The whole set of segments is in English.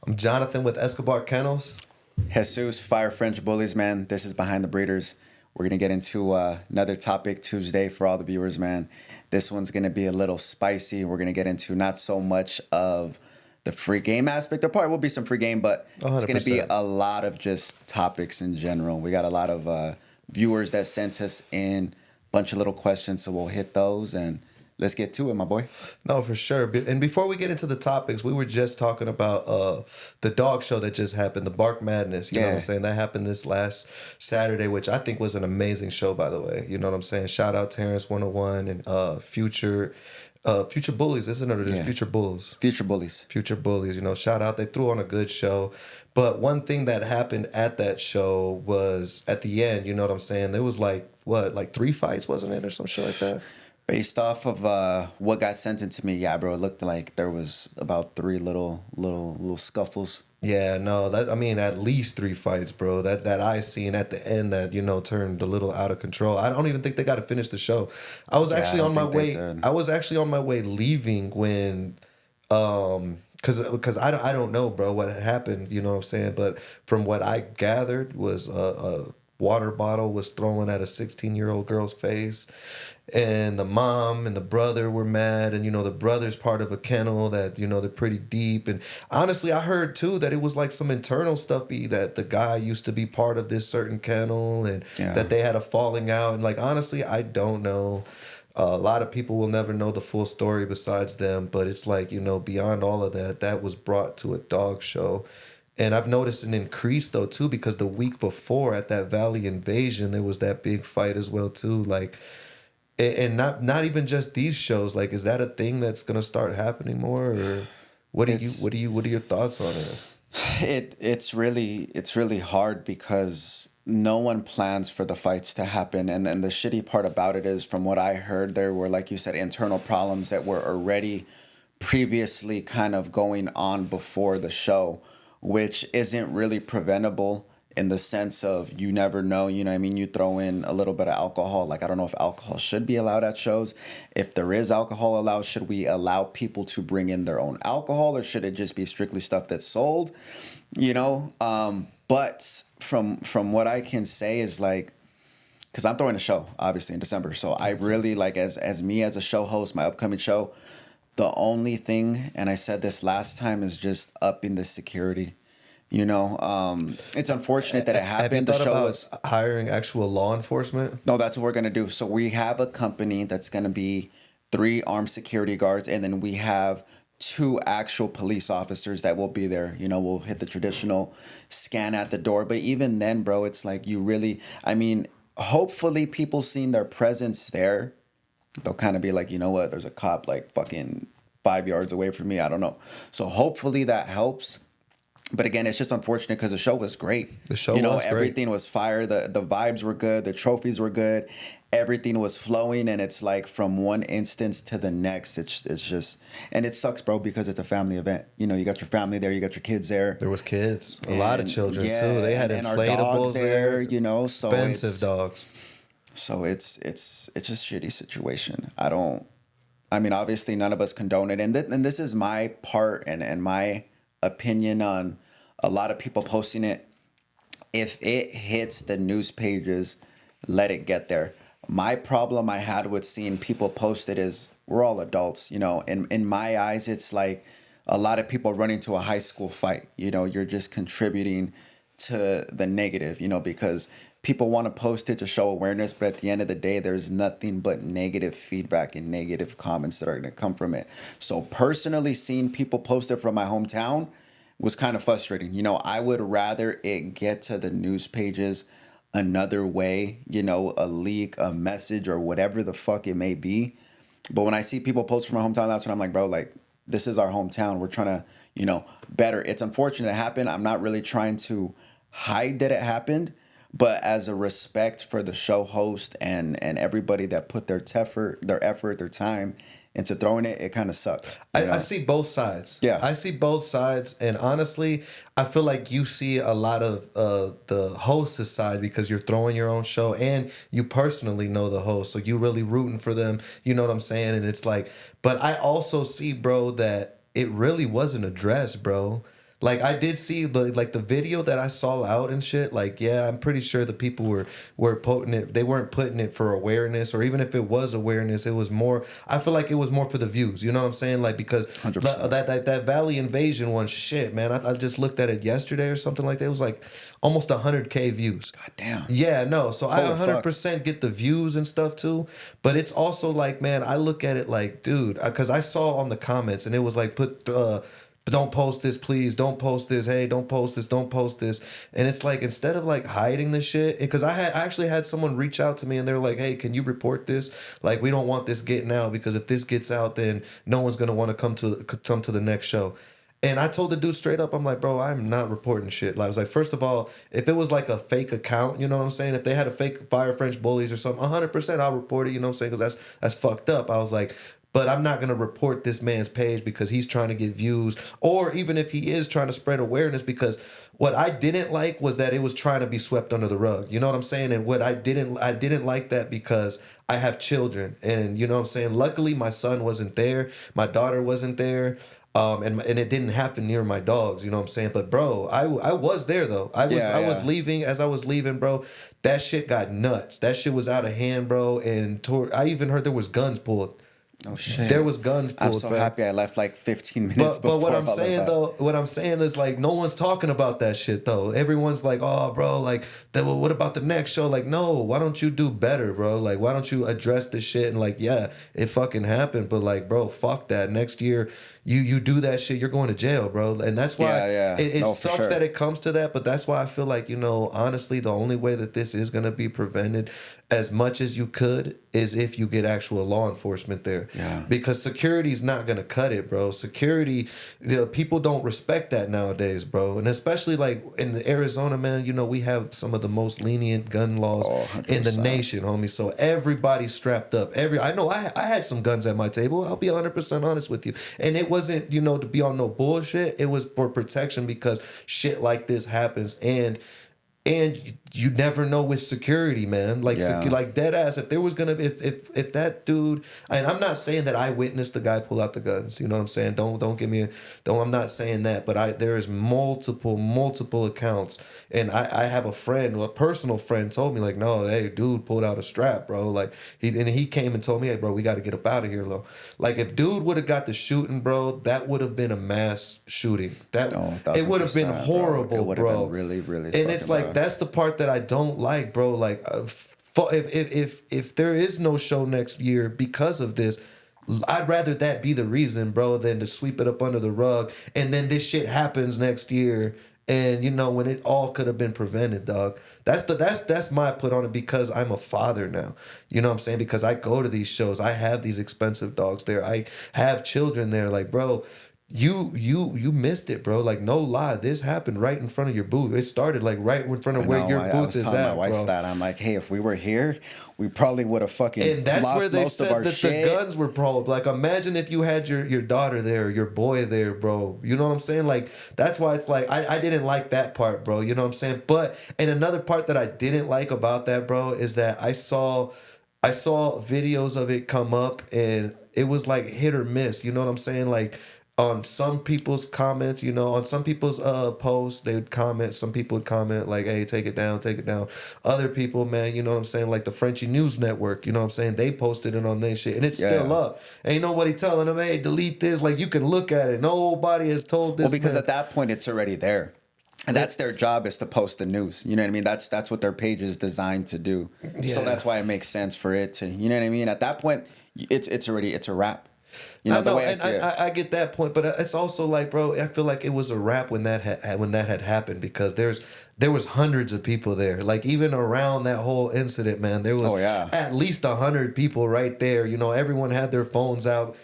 I'm Jonathan with Escobar Kennels. Jesus, Fire French Bullies, man. This is Behind the Breeders. We're going to get into another topic Tuesday for all the viewers, man. This one's going to be a little spicy. We're going to get into not so much of the free game aspect. There probably will be some free game, but it's going to be 100%. a lot of just topics in general. We got a lot of viewers that sent us in a bunch of little questions, so we'll hit those and let's get to it, my boy. No, for sure. And before we get into the topics, we were just talking about the dog show that just happened, the Bark Madness. You know what I'm saying? That happened this last Saturday, which I think was an amazing show, by the way. You know what I'm saying? Shout out Terrence 101 and Future Bullies, isn't it? Or just Future Bulls? Future Bullies. Future Bullies. You know, shout out. They threw on a good show. But one thing that happened at that show was at the end, you know what I'm saying? There was like 3 fights, wasn't it? Or some shit like that. Based off of what got sent into me, yeah, bro, it looked like there was about 3 little scuffles. Yeah, no, at least 3 fights, bro. That I seen at the end that, you know, turned a little out of control. I don't even think they got to finish the show. I was actually on my way. I was actually on my way leaving when, because I don't know, bro, what had happened. You know what I'm saying? But from what I gathered was a water bottle was thrown at a 16-year-old girl's face. And the mom and the brother were mad. And, you know, the brother's part of a kennel that, you know, they're pretty deep. And honestly, I heard, too, that it was like some internal stuff that the guy used to be part of this certain kennel and that they had a falling out. And, like, honestly, I don't know. A lot of people will never know the full story besides them. But it's like, you know, beyond all of that, that was brought to a dog show. And I've noticed an increase, though, too, because the week before at that Valley Invasion, there was that big fight as well, too. Like... And not even just these shows. Like, is that a thing that's gonna start happening more, or what are your thoughts on it? It's really hard because no one plans for the fights to happen, and then the shitty part about it is, from what I heard, there were, like you said, internal problems that were already previously kind of going on before the show, which isn't really preventable. In the sense of you never know, you know what I mean? You throw in a little bit of alcohol. Like, I don't know if alcohol should be allowed at shows. If there is alcohol allowed, should we allow people to bring in their own alcohol, or should it just be strictly stuff that's sold? You know? But from what I can say is, like, because I'm throwing a show, obviously, in December. So I really, like, as me as a show host, my upcoming show, the only thing, and I said this last time, is just upping the security. You know, it's unfortunate that it happened. Have you thought The show about was hiring actual law enforcement? no. That's what we're gonna do. So we have a company that's gonna be 3 armed security guards, and then we have 2 actual police officers that will be there. You know, we'll hit the traditional scan at the door. But even then, bro, it's like you really. I mean, hopefully, people seeing their presence there, they'll kind of be like, you know what? There's a cop like fucking 5 yards away from me. I don't know. So hopefully that helps. But again, it's just unfortunate because the show was great. The show you know, was great. Everything was fire. The vibes were good. The trophies were good. Everything was flowing, and it's like from one instance to the next. It's just, and it sucks, bro, because it's a family event. You know, you got your family there, you got your kids there. There was kids, a lot of children too. They had and inflatables our dogs there. You know, so expensive dogs. So it's just a shitty situation. I mean, obviously, none of us condone it, and this is my part and my opinion on a lot of people posting it. If it hits the news pages, let it get there. My problem I had with seeing people post it is we're all adults, you know. In my eyes, it's like a lot of people running to a high school fight. You know, you're just contributing to the negative, you know, because people want to post it to show awareness, but at the end of the day, there's nothing but negative feedback and negative comments that are going to come from it. So personally, seeing people post it from my hometown was kind of frustrating. You know, I would rather it get to the news pages another way, you know, a leak, a message, or whatever the fuck it may be. But when I see people post from my hometown, that's when I'm like, bro, like, this is our hometown. We're trying to, you know, better. It's unfortunate it happened. I'm not really trying to hide that it happened. But as a respect for the show host and everybody that put their effort, their time into throwing it, it kind of sucked. I see both sides. Yeah. I see both sides. And honestly, I feel like you see a lot of the host's side because you're throwing your own show and you personally know the host. So you really rooting for them. You know what I'm saying? And it's like, but I also see, bro, that it really wasn't addressed, bro. Like I did see the video that I saw out and shit. Like yeah, I'm pretty sure the people were putting it. They weren't putting it for awareness, or even if it was awareness, it was more. I feel like it was more for the views. You know what I'm saying? Like because 100%. that Valley Invasion one, shit, man. I just looked at it yesterday or something like that. It was like almost 100K views. God damn. Yeah, no. So I Holy 100% get the views and stuff too. But it's also like, man, I look at it like, dude, because I saw on the comments and it was like, don't post this, please. Don't post this. Hey, don't post this. Don't post this. And it's like, instead of like hiding the shit, because I actually had someone reach out to me and they're like, hey, can you report this? Like, we don't want this getting out, because if this gets out, then no one's gonna want to come to the next show. And I told the dude straight up, I'm like, bro, I'm not reporting shit. Like, I was like, first of all, if it was like a fake account, you know what I'm saying? If they had a fake Fire French Bullies or something, 100% I'll report it, you know what I'm saying? Because that's fucked up. I was like, but I'm not going to report this man's page because he's trying to get views, or even if he is trying to spread awareness, because what I didn't like was that it was trying to be swept under the rug. You know what I'm saying? And what I didn't like that because I have children, and you know what I'm saying? Luckily, my son wasn't there. My daughter wasn't there. And it didn't happen near my dogs, you know what I'm saying? But bro, I was there though. I was leaving. As I was leaving, bro, that shit got nuts. That shit was out of hand, bro. And I even heard there was guns pulled. Oh shit! There was guns pulled. I'm so happy I left like 15 minutes before. But what I'm saying though, what I'm saying is like no one's talking about that shit though. Everyone's like, oh, bro, like, what about the next show? Like, no, why don't you do better, bro? Like, why don't you address this shit? And like, yeah, it fucking happened, but like, bro, fuck that. Next year, you do that shit, you're going to jail, bro. And that's why it sucks that it comes to that. But that's why I feel like, you know, honestly, the only way that this is gonna be prevented as much as you could is if you get actual law enforcement there. Yeah. Because security's not gonna cut it, bro. Security, people don't respect that nowadays, bro. And especially like in the Arizona, man, you know, we have some of the most lenient gun laws in the nation, homie. So everybody's strapped up. I know I had some guns at my table. I'll be 100% honest with you. And it wasn't, you know, to be on no bullshit. It was for protection because shit like this happens. And you never know with security, man. Like, like dead ass. If there was gonna be, if that dude, and I'm not saying that I witnessed the guy pull out the guns. You know what I'm saying? Don't give me I'm not saying that. But there is multiple accounts, and I have a personal friend told me like, no, hey, dude pulled out a strap, bro. Like he came and told me, hey, bro, we got to get up out of here, though. Like if dude would have got the shooting, bro, that would have been a mass shooting. It would have been horrible, bro. It would have been really, really. And it's like that's the part that I don't like, bro. Like, if there is no show next year because of this, I'd rather that be the reason, bro, than to sweep it up under the rug and then this shit happens next year. And you know, when it all could have been prevented, dog. That's my put on it, because I'm a father now. You know what I'm saying? Because I go to these shows, I have these expensive dogs there, I have children there. Like, bro, you missed it, bro. Like, no lie, this happened right in front of your booth. It started like right in front of where your booth is at, bro. I was telling my wife that. I'm like, hey, if we were here, we probably would have fucking and that's lost where they most said of our that shit. The guns were probably like, imagine if you had your daughter there, your boy there, bro. You know what I'm saying? Like, that's why it's like I didn't like that part, bro. You know what I'm saying? But and another part that I didn't like about that, bro, is that I saw videos of it come up and it was like hit or miss. You know what I'm saying? Like, on some people's comments, you know, on some people's posts, they would comment. Some people would comment like, hey, take it down, take it down. Other people, man, you know what I'm saying? Like the Frenchy News Network, you know what I'm saying? They posted it on their shit. And it's still up. Ain't nobody telling them, hey, delete this. Like, you can look at it. Nobody has told this. Well, because at that point, it's already there. And that's their job, is to post the news. You know what I mean? That's what their page is designed to do. Yeah. So that's why it makes sense for it to, you know what I mean? At that point, it's a wrap. You know, the way I see it. I get that point, but it's also like, bro, I feel like it was a wrap when that had happened, because there was hundreds of people there. Like, even around that whole incident, man, there was at least 100 people right there. You know, everyone had their phones out.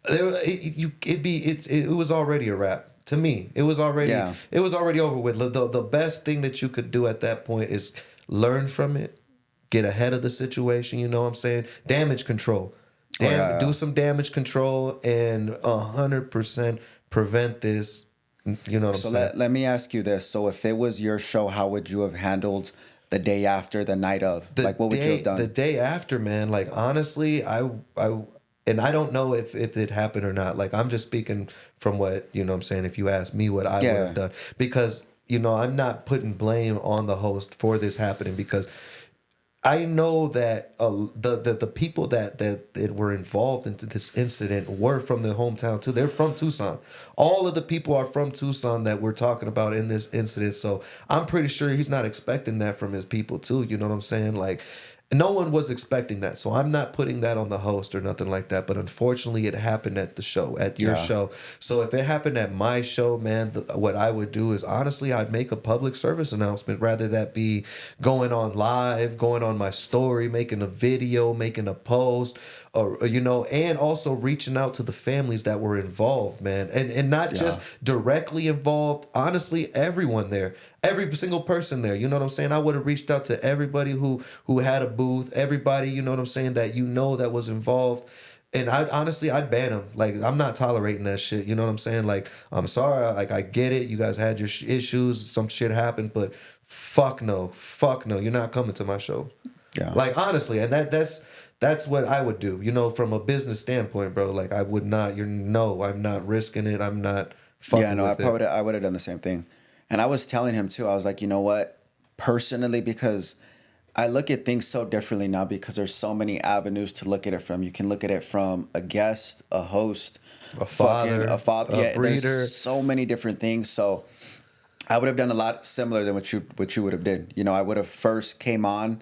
It was already a wrap. To me, it was already over with. The best thing that you could do at that point is learn from it, get ahead of the situation. You know what I'm saying? Damage control. Do some damage control and 100% prevent this. You know what I'm saying? So let me ask you this. So if it was your show, how would you have handled the day after, the night of? Like, what would you have done? The day after, man, like, honestly, and I don't know if it happened or not. Like, I'm just speaking from what, you know what I'm saying, if you ask me what I would have done. Because, you know, I'm not putting blame on the host for this happening, because I know that the people that were involved into this incident were from the hometown too. They're from Tucson. All of the people are from Tucson that we're talking about in this incident. So I'm pretty sure he's not expecting that from his people too. You know what I'm saying? Like, no one was expecting that. So I'm not putting that on the host or nothing like that. But unfortunately, it happened at the show, at your show. So if it happened at my show, man, what I would do is, honestly, I'd make a public service announcement, rather that be going on live, going on my story, making a video, making a post, or, you know, and also reaching out to the families that were involved, man. And not just directly involved, honestly, everyone there. Every single person there, you know what I'm saying? I would have reached out to everybody who had a booth, everybody, you know what I'm saying, that you know that was involved. And I'd ban them. Like, I'm not tolerating that shit. You know what I'm saying? Like, I'm sorry. Like, I get it. You guys had your issues. Some shit happened, but fuck no. Fuck no. You're not coming to my show. Yeah. Like, honestly, and that's what I would do. You know, from a business standpoint, bro. Like, I would not. I'm not risking it. I'm not fucking. Yeah, no, I would have done the same thing. And I was telling him too, I was like, you know what? Personally, because I look at things so differently now, because there's so many avenues to look at it from. You can look at it from a guest, a host, a father, a breeder. There's so many different things. So I would have done a lot similar than what you would have did. You know, I would have first came on,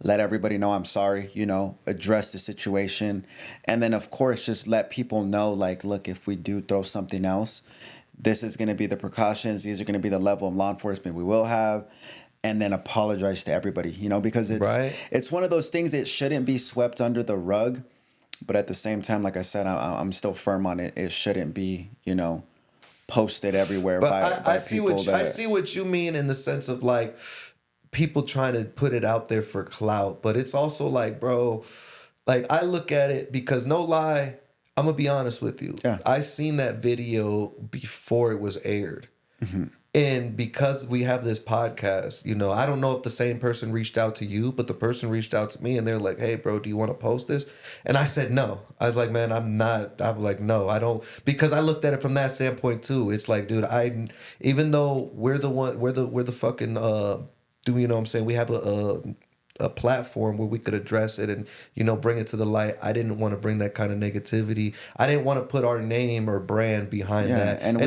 let everybody know I'm sorry, you know, address the situation. And then, of course, just let people know, like, look, if we do throw something else, this is going to be the precautions. These are going to be the level of law enforcement we will have. And then apologize to everybody, you know, because it's one of those things that shouldn't be swept under the rug. But at the same time, like I said, I'm still firm on it. It shouldn't be, you know, posted everywhere by people. I see what you mean, in the sense of, like, people trying to put it out there for clout. But it's also like, bro, like, I look at it, because no lie, I'm going to be honest with you. Yeah. I seen that video before it was aired. Mm-hmm. And because we have this podcast, you know, I don't know if the same person reached out to you, but the person reached out to me and they're like, hey, bro, do you want to post this? And I said, no. I was like, man, I'm like, no, I don't. Because I looked at it from that standpoint too. It's like, dude, even though we're the fucking, you know what I'm saying? We have a platform where we could address it and, you know, bring it to the light. I didn't want to bring that kind of negativity. I didn't want to put our name or brand behind that. And we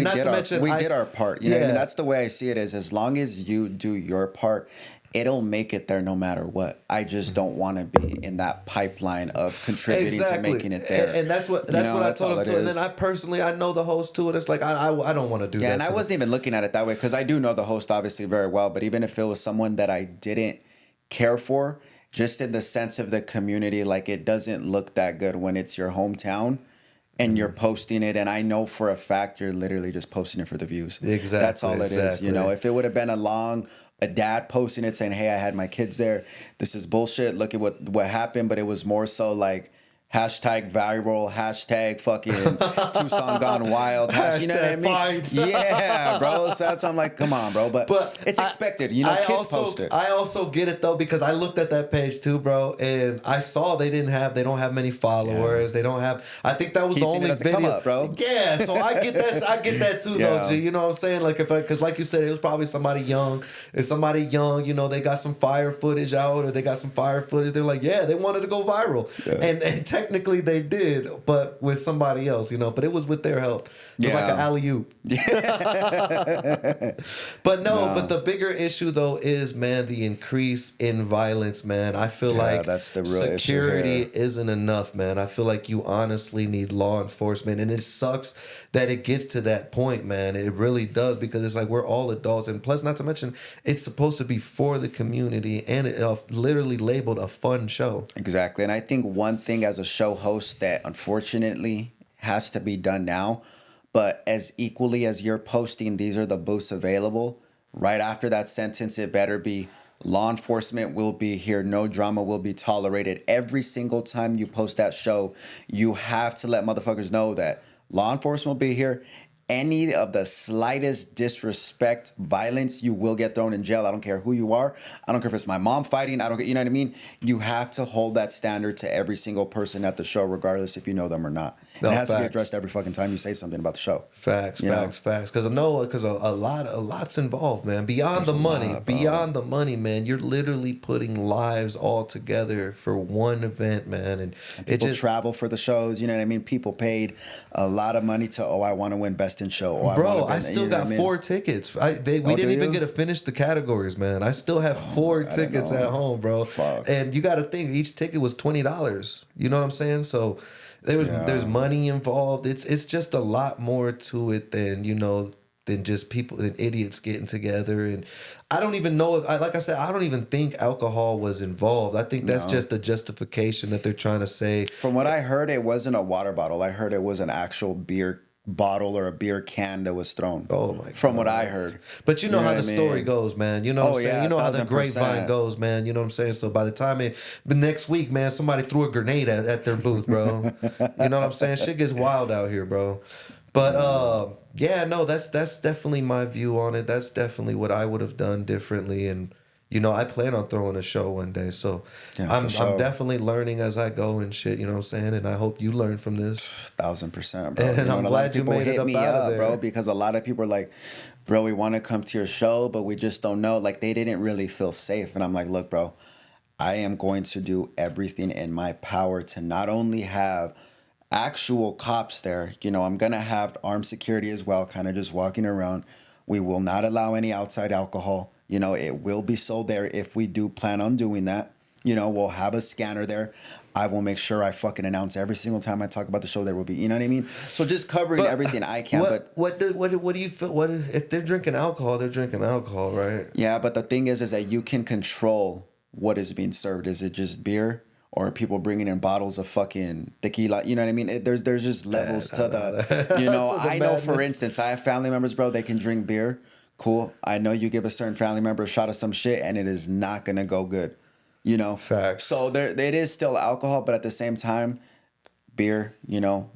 did our part. You know what I mean? That's the way I see it, is as long as you do your part, it'll make it there no matter what. I just don't want to be in that pipeline of contributing to making it there. And that's what I told him too. And then I know the host too, and it's like, I don't want to do that. Yeah, and I wasn't even looking at it that way, because I do know the host obviously very well. But even if it was someone that I didn't care for, just in the sense of the community, like, it doesn't look that good when it's your hometown and you're posting it, and I know for a fact you're literally just posting it for the views. Exactly. That's all it is. You know, if it would have been a dad posting it saying, hey, I had my kids there, this is bullshit, look at what happened, but it was more so like hashtag viral, hashtag fucking Tucson gone wild, you know what I mean? Fight. Yeah, bro. So that's why I'm like, come on, bro. But it's expected. You know, kids post it. I also get it though, because I looked at that page too, bro, and I saw they don't have many followers. They don't have. I think that was the only video. Come up, bro. Yeah, so I get that too, though, G. You know what I'm saying? Like, because like you said, it was probably somebody young. If somebody young, you know, they got some fire footage out, or they got some fire footage. They're like, yeah, they wanted to go viral, and technically they did, but with somebody else, you know. But it was with their help. It was like an alley-oop. But but the bigger issue though is, man, the increase in violence, man. I feel like that's the real security issue isn't enough, man. I feel like you honestly need law enforcement, and it sucks that it gets to that point, man. It really does, because it's like we're all adults, and plus, not to mention, it's supposed to be for the community, and it literally labeled a fun show. Exactly, and I think one thing as a show host that unfortunately has to be done now, but as equally as you're posting, these are the booths available, right after that sentence, it better be law enforcement will be here. No drama will be tolerated. Every single time you post that show, you have to let motherfuckers know that law enforcement will be here. any of the slightest disrespect, violence, you will get thrown in jail. I don't care who you are. I don't care if it's my mom fighting. I don't get, you know what I mean? You have to hold that standard to every single person at the show, regardless if you know them or not. No, it has to be addressed every fucking time you say something about the show. Facts. Because I know, because a lot's involved, man. Beyond the money, man. You're literally putting lives all together for one event, man. And people travel for the shows. You know what I mean? People paid a lot of money to, I want to win Best in Show. I still got 4 tickets. We didn't even get to finish the categories, man. I still have 4 tickets at home, bro. Fuck. And you got to think, each ticket was $20. You know what I'm saying? So there's money involved. It's just a lot more to it than just people and idiots getting together. And I don't even know like I said, I don't even think alcohol was involved. I think that's just a justification that they're trying to say. From what I heard, it wasn't a water bottle. I heard it was an actual beer bottle or a beer can that was thrown. Oh my God. From what I heard. But you know how the story goes, man. You know what I'm saying? You know how the grapevine goes, man. You know what I'm saying? So by the time the next week, man, somebody threw a grenade at their booth, bro. You know what I'm saying? Shit gets wild out here, bro. But that's definitely my view on it. That's definitely what I would have done differently. And I plan on throwing a show one day. So I'm definitely learning as I go and shit, you know what I'm saying? And I hope you learn from this. 1,000%, bro. And I'm glad you made it up out of there, bro, because a lot of people are like, bro, we want to come to your show, but we just don't know. Like, they didn't really feel safe. And I'm like, look, bro, I am going to do everything in my power to not only have actual cops there, I'm going to have armed security as well, kind of just walking around. We will not allow any outside alcohol. It will be sold there if we do plan on doing that. We'll have a scanner there. I will make sure I fucking announce every single time I talk about the show there will be. You know what I mean? So just covering everything I can. What do you feel? What if they're drinking alcohol? They're drinking alcohol, right? Yeah, but the thing is that you can control what is being served. Is it just beer? Or people bringing in bottles of fucking tequila, you know what I mean? There's just levels to the, I know, for instance, I have family members, bro, they can drink beer. Cool. I know you give a certain family member a shot of some shit and it is not going to go good, Facts. So it is still alcohol, but at the same time, beer,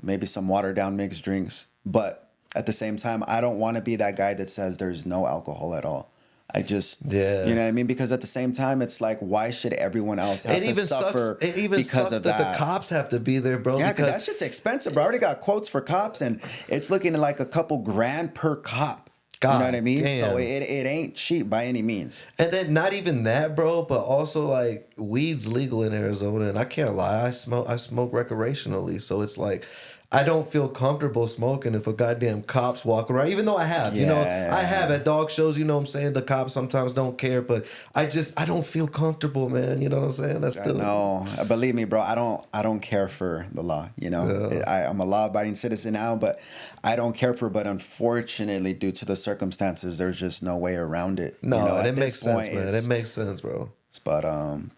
maybe some watered down mixed drinks. But at the same time, I don't want to be that guy that says there's no alcohol at all. You know what I mean? Because at the same time, it's like, why should everyone else have to suffer because of that? The cops have to be there, bro. Yeah, because that shit's expensive, bro. I already got quotes for cops, and it's looking like a couple grand per cop. God, you know what I mean? Damn. So it ain't cheap by any means. And then not even that, bro, but also like weed's legal in Arizona, and I can't lie, I smoke recreationally, so it's like I don't feel comfortable smoking if a goddamn cops walk around, even though I have, I have at dog shows, you know what I'm saying? The cops sometimes don't care, but I don't feel comfortable, man. You know what I'm saying? That's still. No, believe me, bro. I don't care for the law, I'm a law-abiding citizen now, but I don't care for, but unfortunately, due to the circumstances, there's just no way around it. No, it makes sense, man. It makes sense, bro. But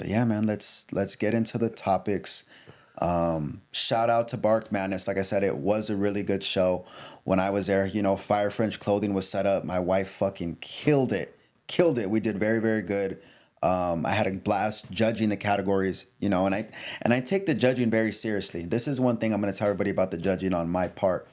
yeah, man, let's get into the topics. Shout out to Bark Madness. Like I said, it was a really good show. When I was there, Fire French clothing was set up. My wife fucking killed it. We did very, very good. I had a blast judging the categories, and I take the judging very seriously. This is one thing I'm going to tell everybody about the judging on my part.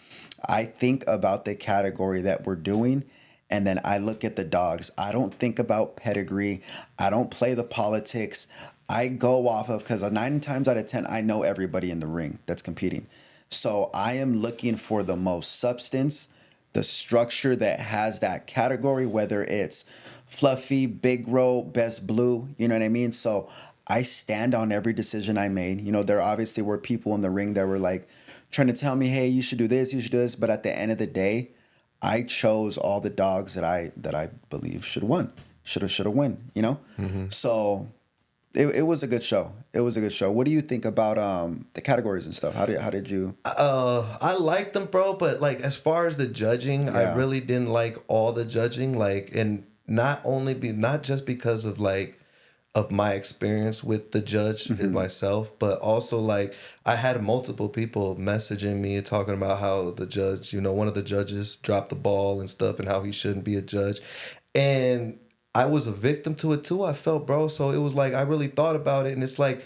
I think about the category that we're doing, and then I look at the dogs. I don't think about pedigree. I don't play the politics. I go off of, because 9 times out of 10, I know everybody in the ring that's competing. So I am looking for the most substance, the structure that has that category, whether it's fluffy, big row, best blue, you know what I mean? So I stand on every decision I made. There obviously were people in the ring that were like trying to tell me, hey, you should do this, you should do this. But at the end of the day, I chose all the dogs that I believe should have won. Should have won, Mm-hmm. So it was a good show. What do you think about the categories and stuff? How did you? I liked them, bro. But like as far as the judging, I really didn't like all the judging. Like, and not just because of my experience with the judge and myself, but also like I had multiple people messaging me talking about how the judge, one of the judges dropped the ball and stuff, and how he shouldn't be a judge, and I was a victim to it too, I felt, bro. So it was like I really thought about it, and it's like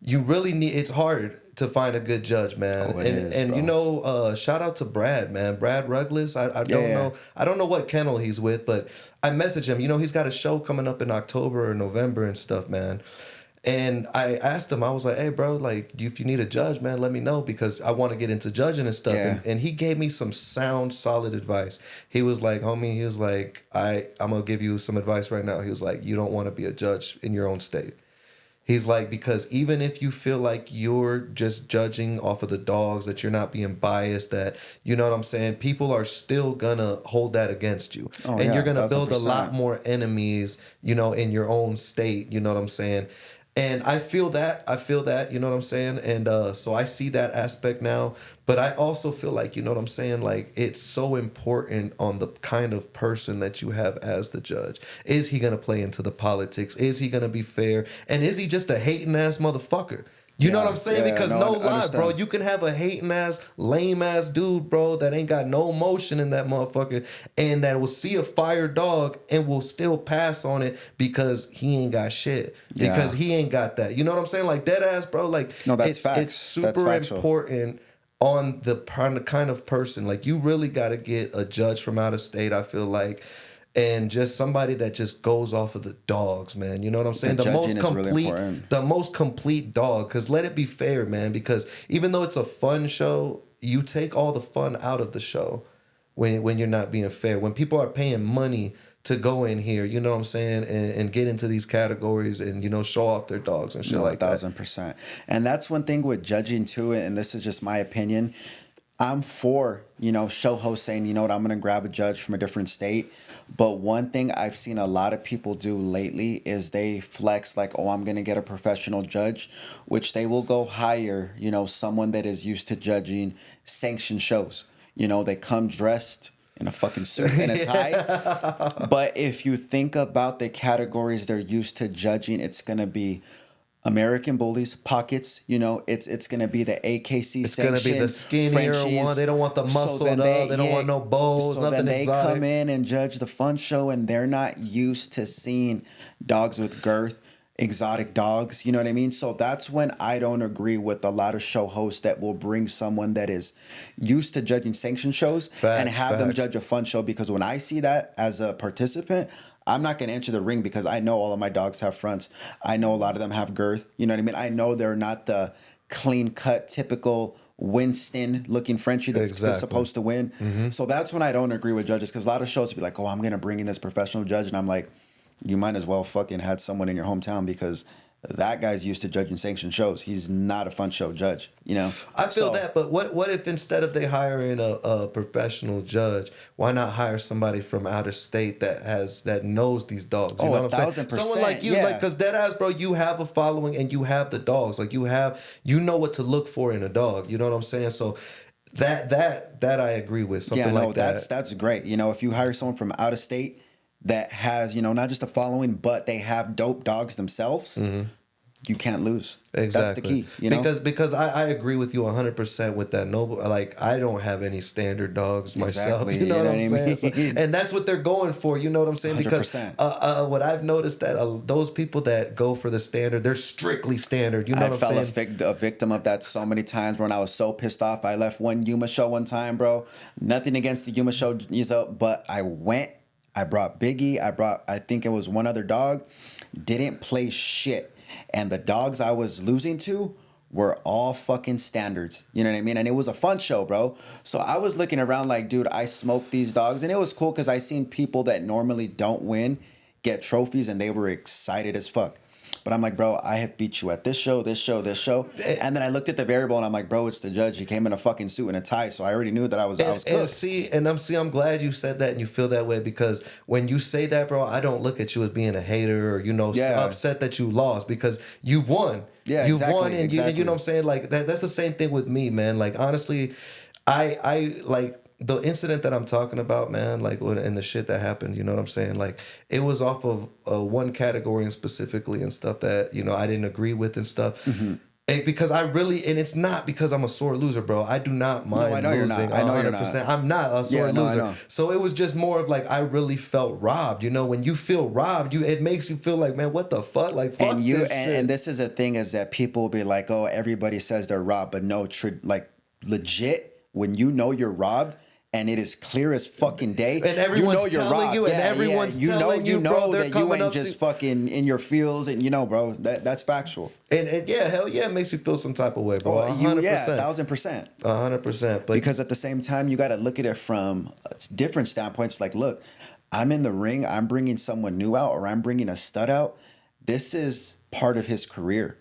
you really need. It's hard to find a good judge, man. Oh, it is, and bro. you know, shout out to Brad, man. Brad Ruggless. I don't know. I don't know what kennel he's with, but I messaged him. You know, he's got a show coming up in October or November and stuff, man. And I asked him, I was like, hey, bro, like, if you need a judge, man, let me know because I want to get into judging and stuff. Yeah. And he gave me some sound, solid advice. He was like, homie, he was like, I'm going to give you some advice right now. He was like, you don't want to be a judge in your own state. He's like, because even if you feel like you're just judging off of the dogs, that you're not being biased, that, you know what I'm saying, people are still gonna hold that against you. Oh, and yeah, you're gonna 1000%. build a lot more enemies, you know, in your own state, you know what I'm saying? And I feel that, you know what I'm saying? And so I see that aspect now. But I also feel like, you know what I'm saying? Like, it's so important on the kind of person that you have as the judge. Is he going to play into the politics? Is he going to be fair? And is he just a hating ass motherfucker? You know what I'm saying? Because no lie, bro, you can have a hating ass, lame ass dude, bro, that ain't got no emotion in that motherfucker, and that will see a fire dog and will still pass on it because he ain't got shit. Because he ain't got that. You know what I'm saying? Like, dead ass, bro. Like, no, that's facts. It's super important on the kind of person. Like, you really got to get a judge from out of state, I feel like. And just somebody that just goes off of the dogs, man. You know what I'm saying? The most complete dog. Because let it be fair, man. Because even though it's a fun show, you take all the fun out of the show when you're not being fair. When people are paying money to go in here, you know what I'm saying, and get into these categories and, you know, show off their dogs and shit like that. 1000%. And that's one thing with judging too, and this is just my opinion. I'm for, you know, show hosts saying, you know what, I'm going to grab a judge from a different state. But one thing I've seen a lot of people do lately is they flex like, oh, I'm going to get a professional judge, which they will go hire, you know, someone that is used to judging sanctioned shows. You know, they come dressed in a fucking suit and a tie. But if you think about the categories they're used to judging, it's going to be American Bullies, Pockets, you know, it's going to be the AKC It's going to be the skinnier Frenchies. One. They don't want the muscled up. They don't want no bowls, so nothing then they exotic. come in and judge the fun show, and they're not used to seeing dogs with girth, exotic dogs. You know what I mean? So that's when I don't agree with a lot of show hosts that will bring someone that is used to judging sanctioned shows and have them judge a fun show. Because when I see that as a participant, I'm not going to enter the ring because I know all of my dogs have fronts. I know a lot of them have girth. You know what I mean? I know they're not the clean-cut, typical Winston-looking Frenchie that's supposed to win. Mm-hmm. So that's when I don't agree with judges, because a lot of shows be like, oh, I'm going to bring in this professional judge. And I'm like, you might as well fucking had someone in your hometown, because that guy's used to judging sanctioned shows. He's not a fun show judge, you know? I feel that, but what if instead of they hiring a professional judge, why not hire somebody from out of state that knows these dogs? You know what I'm saying? 1000%. Someone like you, like, because dead ass, bro, you have a following and you have the dogs. Like, you know what to look for in a dog. You know what I'm saying? So that I agree with. Something like that. That's great. You know, if you hire someone from out of state that has, you know, not just a following, but they have dope dogs themselves, you can't lose. Exactly. That's the key, you know? Because I agree with you 100% with that. No, like, I don't have any standard dogs myself. Exactly. You know what I'm saying? So, and that's what they're going for. You know what I'm saying? 100%. Because what I've noticed that those people that go for the standard, they're strictly standard. You know what I'm saying? I fell a victim of that so many times when I was so pissed off. I left one Yuma show one time, bro. Nothing against the Yuma show, but I brought Biggie. I think it was one other dog. Didn't play shit. And the dogs I was losing to were all fucking standards. You know what I mean? And it was a fun show, bro. So I was looking around like, dude, I smoked these dogs. And it was cool because I seen people that normally don't win get trophies, and they were excited as fuck. But I'm like, bro, I have beat you at this show. And then I looked at the variable and I'm like, bro, it's the judge. He came in a fucking suit and a tie. So I already knew that I was cooked. I'm glad you said that and you feel that way, because when you say that, bro, I don't look at you as being a hater or, you know, upset that you lost, because you won. Yeah, you won, and you know what I'm saying? Like, that's the same thing with me, man. Like, honestly, I like, the incident that I'm talking about, man, like, and the shit that happened, you know what I'm saying? Like, it was off of one category and specifically and stuff that, you know, I didn't agree with and stuff. Mm-hmm. Because I really, and it's not because I'm a sore loser, bro. I do not mind No, I know you're losing. not. I know you're not. I'm not a sore No, I loser. know. So it was just more of like I really felt robbed. You know, when you feel robbed, it makes you feel like, man, what the fuck? Like fuck this shit. And this is the thing is that people will be like, oh, everybody says they're robbed, but no, like legit, when you know you're robbed. And it is clear as fucking day. And everyone's you know you're telling robbed. you, and everyone's telling you, bro, they're that you coming ain't up just to fucking in your feels, and bro, that's factual. And yeah, hell yeah, it makes you feel some type of way, bro. 100%. 1,000%. 100%. But because at the same time, you got to look at it from different standpoints. Like, look, I'm in the ring. I'm bringing someone new out, or I'm bringing a stud out. This is part of his career.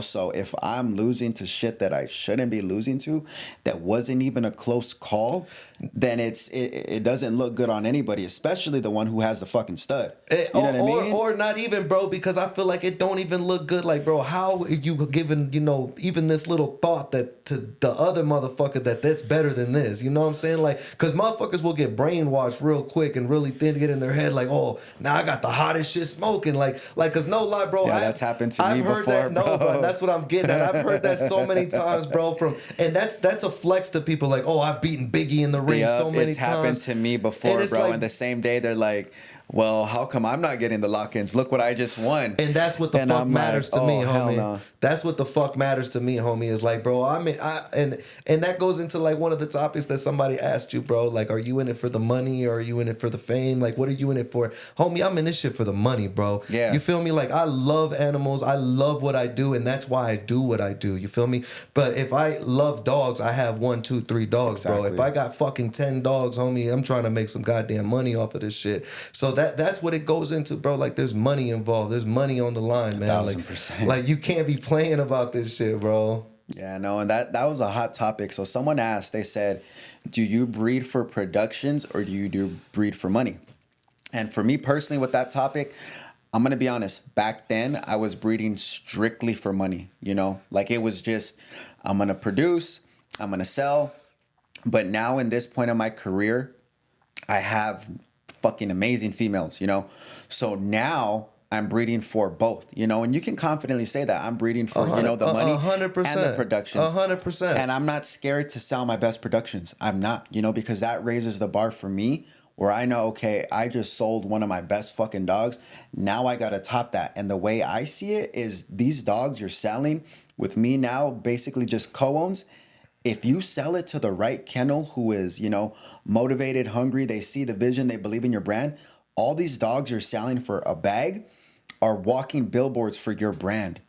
So if I'm losing to shit that I shouldn't be losing to, that wasn't even a close call, then it doesn't look good on anybody, especially the one who has the fucking stud. What I mean? Or not even, bro, because I feel like it don't even look good. Like, bro, how are you giving, even this little thought that to the other motherfucker that's better than this? You know what I'm saying? Like, because motherfuckers will get brainwashed real quick and really get in their head like, oh, now I got the hottest shit smoking. Like, because no lie, bro. Yeah, that's happened to me before, bro. No, that's what I'm getting at. I've heard that so many times, bro. And that's a flex to people like, oh, I've beaten Biggie in the ring so many times. It's happened to me before, bro. Like, and the same day they're like, well, how come I'm not getting the lock-ins? Look what I just won. And that's what the fuck matters to me, homie. No. That's what the fuck matters to me, homie. Is like, bro, and that goes into like one of the topics that somebody asked you, bro. Like, are you in it for the money or are you in it for the fame? Like, what are you in it for? Homie, I'm in this shit for the money, bro. Yeah. You feel me? Like, I love animals. I love what I do, and that's why I do what I do. You feel me? But if I love dogs, I have 1, 2, 3 dogs, exactly. bro. If I got fucking 10 dogs, homie, I'm trying to make some goddamn money off of this shit. So that's what it goes into, bro. Like, there's money involved. There's money on the line, man. 1,000%. Like you can't be playing about this shit, bro. Yeah, no, and that was a hot topic. So someone asked, they said, do you breed for productions or do you breed for money? And for me personally with that topic, I'm going to be honest. Back then, I was breeding strictly for money, Like it was just, I'm going to produce, I'm going to sell. But now in this point of my career, I have fucking amazing females, So now I'm breeding for both, and you can confidently say that I'm breeding for, the money 100%, and the productions. 100%. And I'm not scared to sell my best productions. I'm not, because that raises the bar for me where I know, okay, I just sold one of my best fucking dogs. Now I got to top that. And the way I see it is these dogs you're selling with me now, basically just co-owns. If you sell it to the right kennel who is, motivated, hungry, they see the vision, they believe in your brand, all these dogs you're selling for a bag are walking billboards for your brand.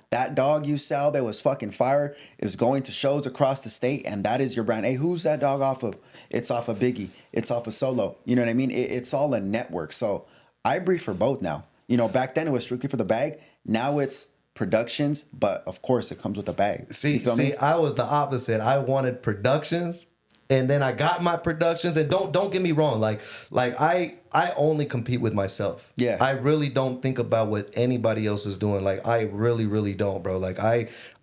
That dog you sell that was fucking fire is going to shows across the state, and that is your brand. Hey, who's that dog off of? It's off of Biggie. It's off of Solo. You know what I mean? It's all a network. So I breed for both now. Back then it was strictly for the bag. Now it's productions, but of course it comes with a bag. See, I was the opposite. I wanted productions, and then I got my productions. And don't get me wrong, like I only compete with myself. Yeah, I really don't think about what anybody else is doing. Like I really don't, bro. Like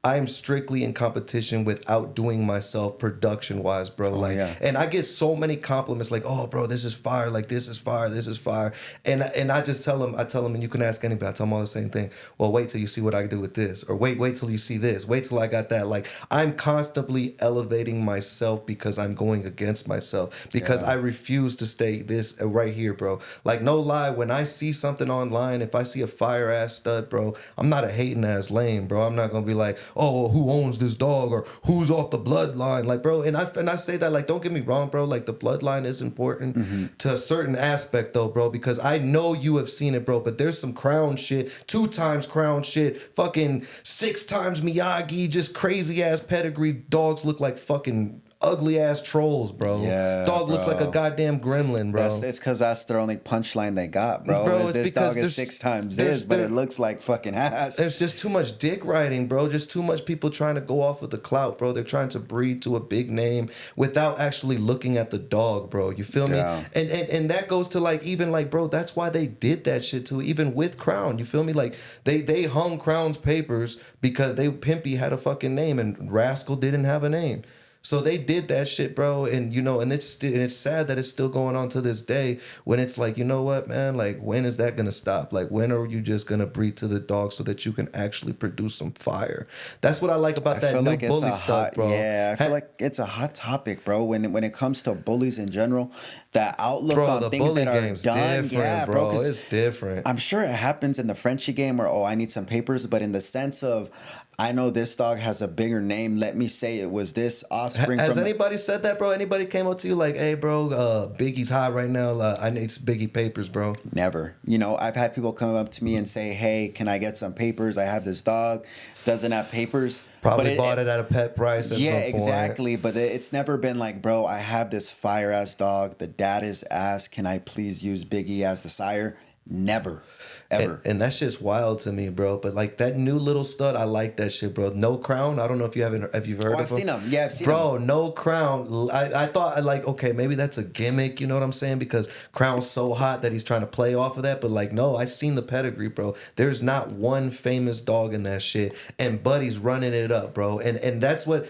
I'm strictly in competition with outdoing myself production wise, bro. And I get so many compliments like, oh, bro, this is fire. Like, this is fire. This is fire. And I just tell them, and you can ask anybody, I tell them all the same thing. Well, wait till you see what I do with this, or wait till you see this. Wait till I got that. Like, I'm constantly elevating myself because I'm going against myself, because I refuse to stay this right here, bro. Like, no lie, when I see something online, if I see a fire ass stud, bro, I'm not a hating ass lame, bro. I'm not gonna be like, oh, who owns this dog, or who's off the bloodline, like, bro. And I say that, like, don't get me wrong, bro. Like, the bloodline is important to a certain aspect, though, bro, because I know you have seen it, bro. But there's some crown shit, 2 times crown shit, fucking 6 times Miyagi, just crazy ass pedigree. Dogs look like fucking ugly ass trolls, bro. Yeah, dog looks like a goddamn gremlin, bro. It's because that's the only punchline they got, bro. This dog is 6 times this, but it looks like fucking ass. There's just too much dick riding, bro. Just too much people trying to go off of the clout, bro. They're trying to breed to a big name without actually looking at the dog, bro. You feel me? Yeah. And that goes to like, even like, bro, that's why they did that shit too, even with Crown. You feel me? Like they hung Crown's papers because Pimpy had a fucking name and Rascal didn't have a name. So they did that shit, bro, and and it's sad that it's still going on to this day. When it's like, you know what, man, like when is that gonna stop? Like when are you just gonna breed to the dog so that you can actually produce some fire? That's what I like about that new bully stuff, bro. Yeah, I feel like it's a hot topic, bro. When it comes to bullies in general, that outlook bro, on the things bully that are game's done, different, bro. It's different. I'm sure it happens in the Frenchie game where, oh, I need some papers, but in the sense of, I know this dog has a bigger name. Let me say it was this offspring. Has anybody said that, bro? Anybody came up to you like, hey, bro, Biggie's hot right now. I need some Biggie papers, bro. Never. I've had people come up to me and say, hey, can I get some papers? I have this dog, doesn't have papers. Probably bought it at a pet price at some point. Exactly. But it's never been like, bro, I have this fire-ass dog. The dad is asked, can I please use Biggie as the sire? Never. Ever. And that shit's wild to me, bro. But like that new little stud, I like that shit, bro. No Crown. I don't know if you've heard of him. I've seen him. Yeah, I've seen him. Bro, No Crown. I thought like, okay, maybe that's a gimmick, you know what I'm saying? Because Crown's so hot that he's trying to play off of that. But like, no, I seen the pedigree, bro. There's not one famous dog in that shit. And Buddy's running it up, bro. And that's what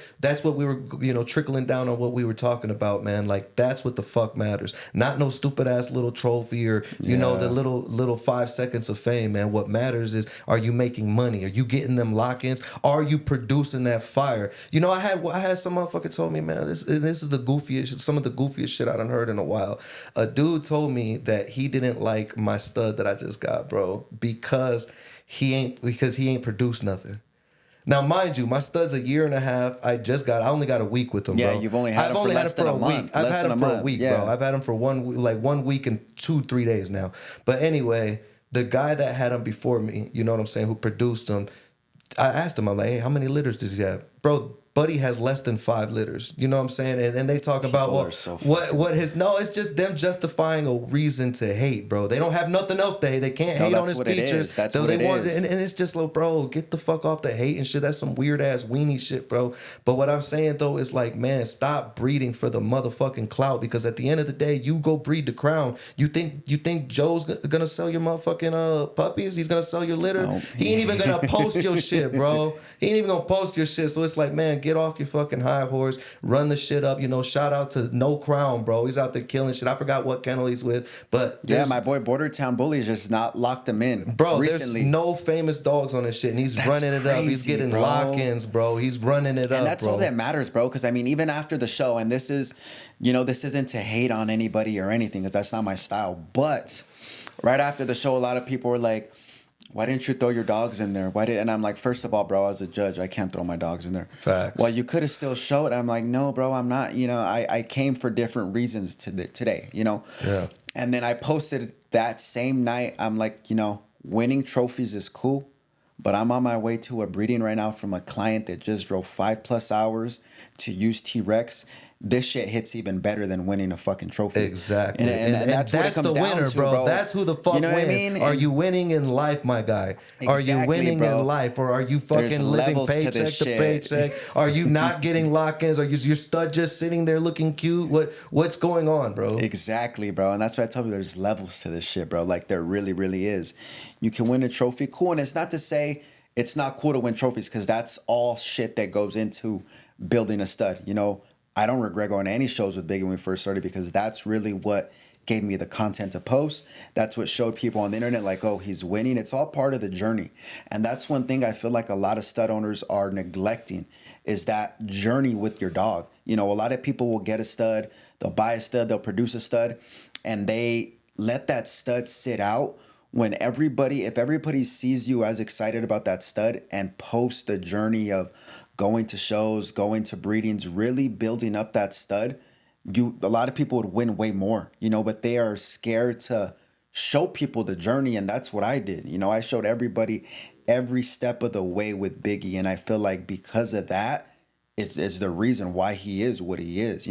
we were, trickling down on what we were talking about, man. Like that's what the fuck matters. Not no stupid ass little trophy or the little 5 seconds of fame, man. What matters is, are you making money? Are you getting them lock-ins? Are you producing that fire? I had some motherfucker told me, man, this is some of the goofiest shit I done heard in a while. A dude told me that he didn't like my stud that I just got, bro, because he ain't produced nothing. Now, mind you, my stud's a year and a half. I only got a week with him, bro. Yeah, you've only had him for less than a month. I've had him for a week, bro. I've had him for 1 week and 2-3 days now. But anyway, the guy that had him before me, you know what I'm saying, who produced him, I asked him, I'm like, hey, how many litters does he have? Bro, Buddy has less than 5 litters. You know what I'm saying? And they talk about it's just them justifying a reason to hate, bro. They don't have nothing else to hate. They can't hate on his features. That's what it is. And it's just like, bro, get the fuck off the hate and shit. That's some weird ass weenie shit, bro. But what I'm saying though is like, man, stop breeding for the motherfucking clout, because at the end of the day, you go breed the Crown. You think Joe's gonna sell your motherfucking puppies? He's gonna sell your litter? No. He ain't even gonna post your shit, bro. He ain't even gonna post your shit. So it's like, man, get off your fucking high horse, run the shit up. Shout out to No Crown, bro. He's out there killing shit. I forgot what kennel he's with, but yeah, my boy Border Town Bully just not locked him in, bro. Recently. There's no famous dogs on this shit, and he's running it up. He's getting lock-ins, bro. He's running it up, and that's all that matters, bro. Because I mean, even after the show, and this is, this isn't to hate on anybody or anything, because that's not my style. But right after the show, a lot of people were like, why didn't you throw your dogs in there? And I'm like, first of all, bro, as a judge, I can't throw my dogs in there. Facts. Well, you could have still showed. I'm like, no, bro, I'm not. I came for different reasons today, Yeah. And then I posted that same night. I'm like, winning trophies is cool, but I'm on my way to a breeding right now from a client that just drove 5+ hours to use T-Rex. This shit hits even better than winning a fucking trophy. Exactly. And that's what it comes the down winner, to, bro. That's who the fuck wins. I mean? Are you winning in life, my guy? Exactly, are you winning in life? Or are you fucking living paycheck to paycheck? Are you not getting lock-ins? Are your stud just sitting there looking cute? What's going on, bro? Exactly, bro. And that's why I tell you there's levels to this shit, bro. Like there really, really is. You can win a trophy, cool. And it's not to say it's not cool to win trophies, because that's all shit that goes into building a stud. I don't regret going to any shows with Biggie when we first started, because that's really what gave me the content to post. That's what showed people on the internet like, oh, he's winning. It's all part of the journey. And that's one thing I feel like a lot of stud owners are neglecting, is that journey with your dog. A lot of people will get a stud, they'll buy a stud, they'll produce a stud, and they let that stud sit out when if everybody sees you as excited about that stud and post the journey of going to shows, going to breedings, really building up that stud, a lot of people would win way more, but they are scared to show people the journey. And that's what I did. I showed everybody every step of the way with Biggie. And I feel like because of that, it's the reason why he is what he is.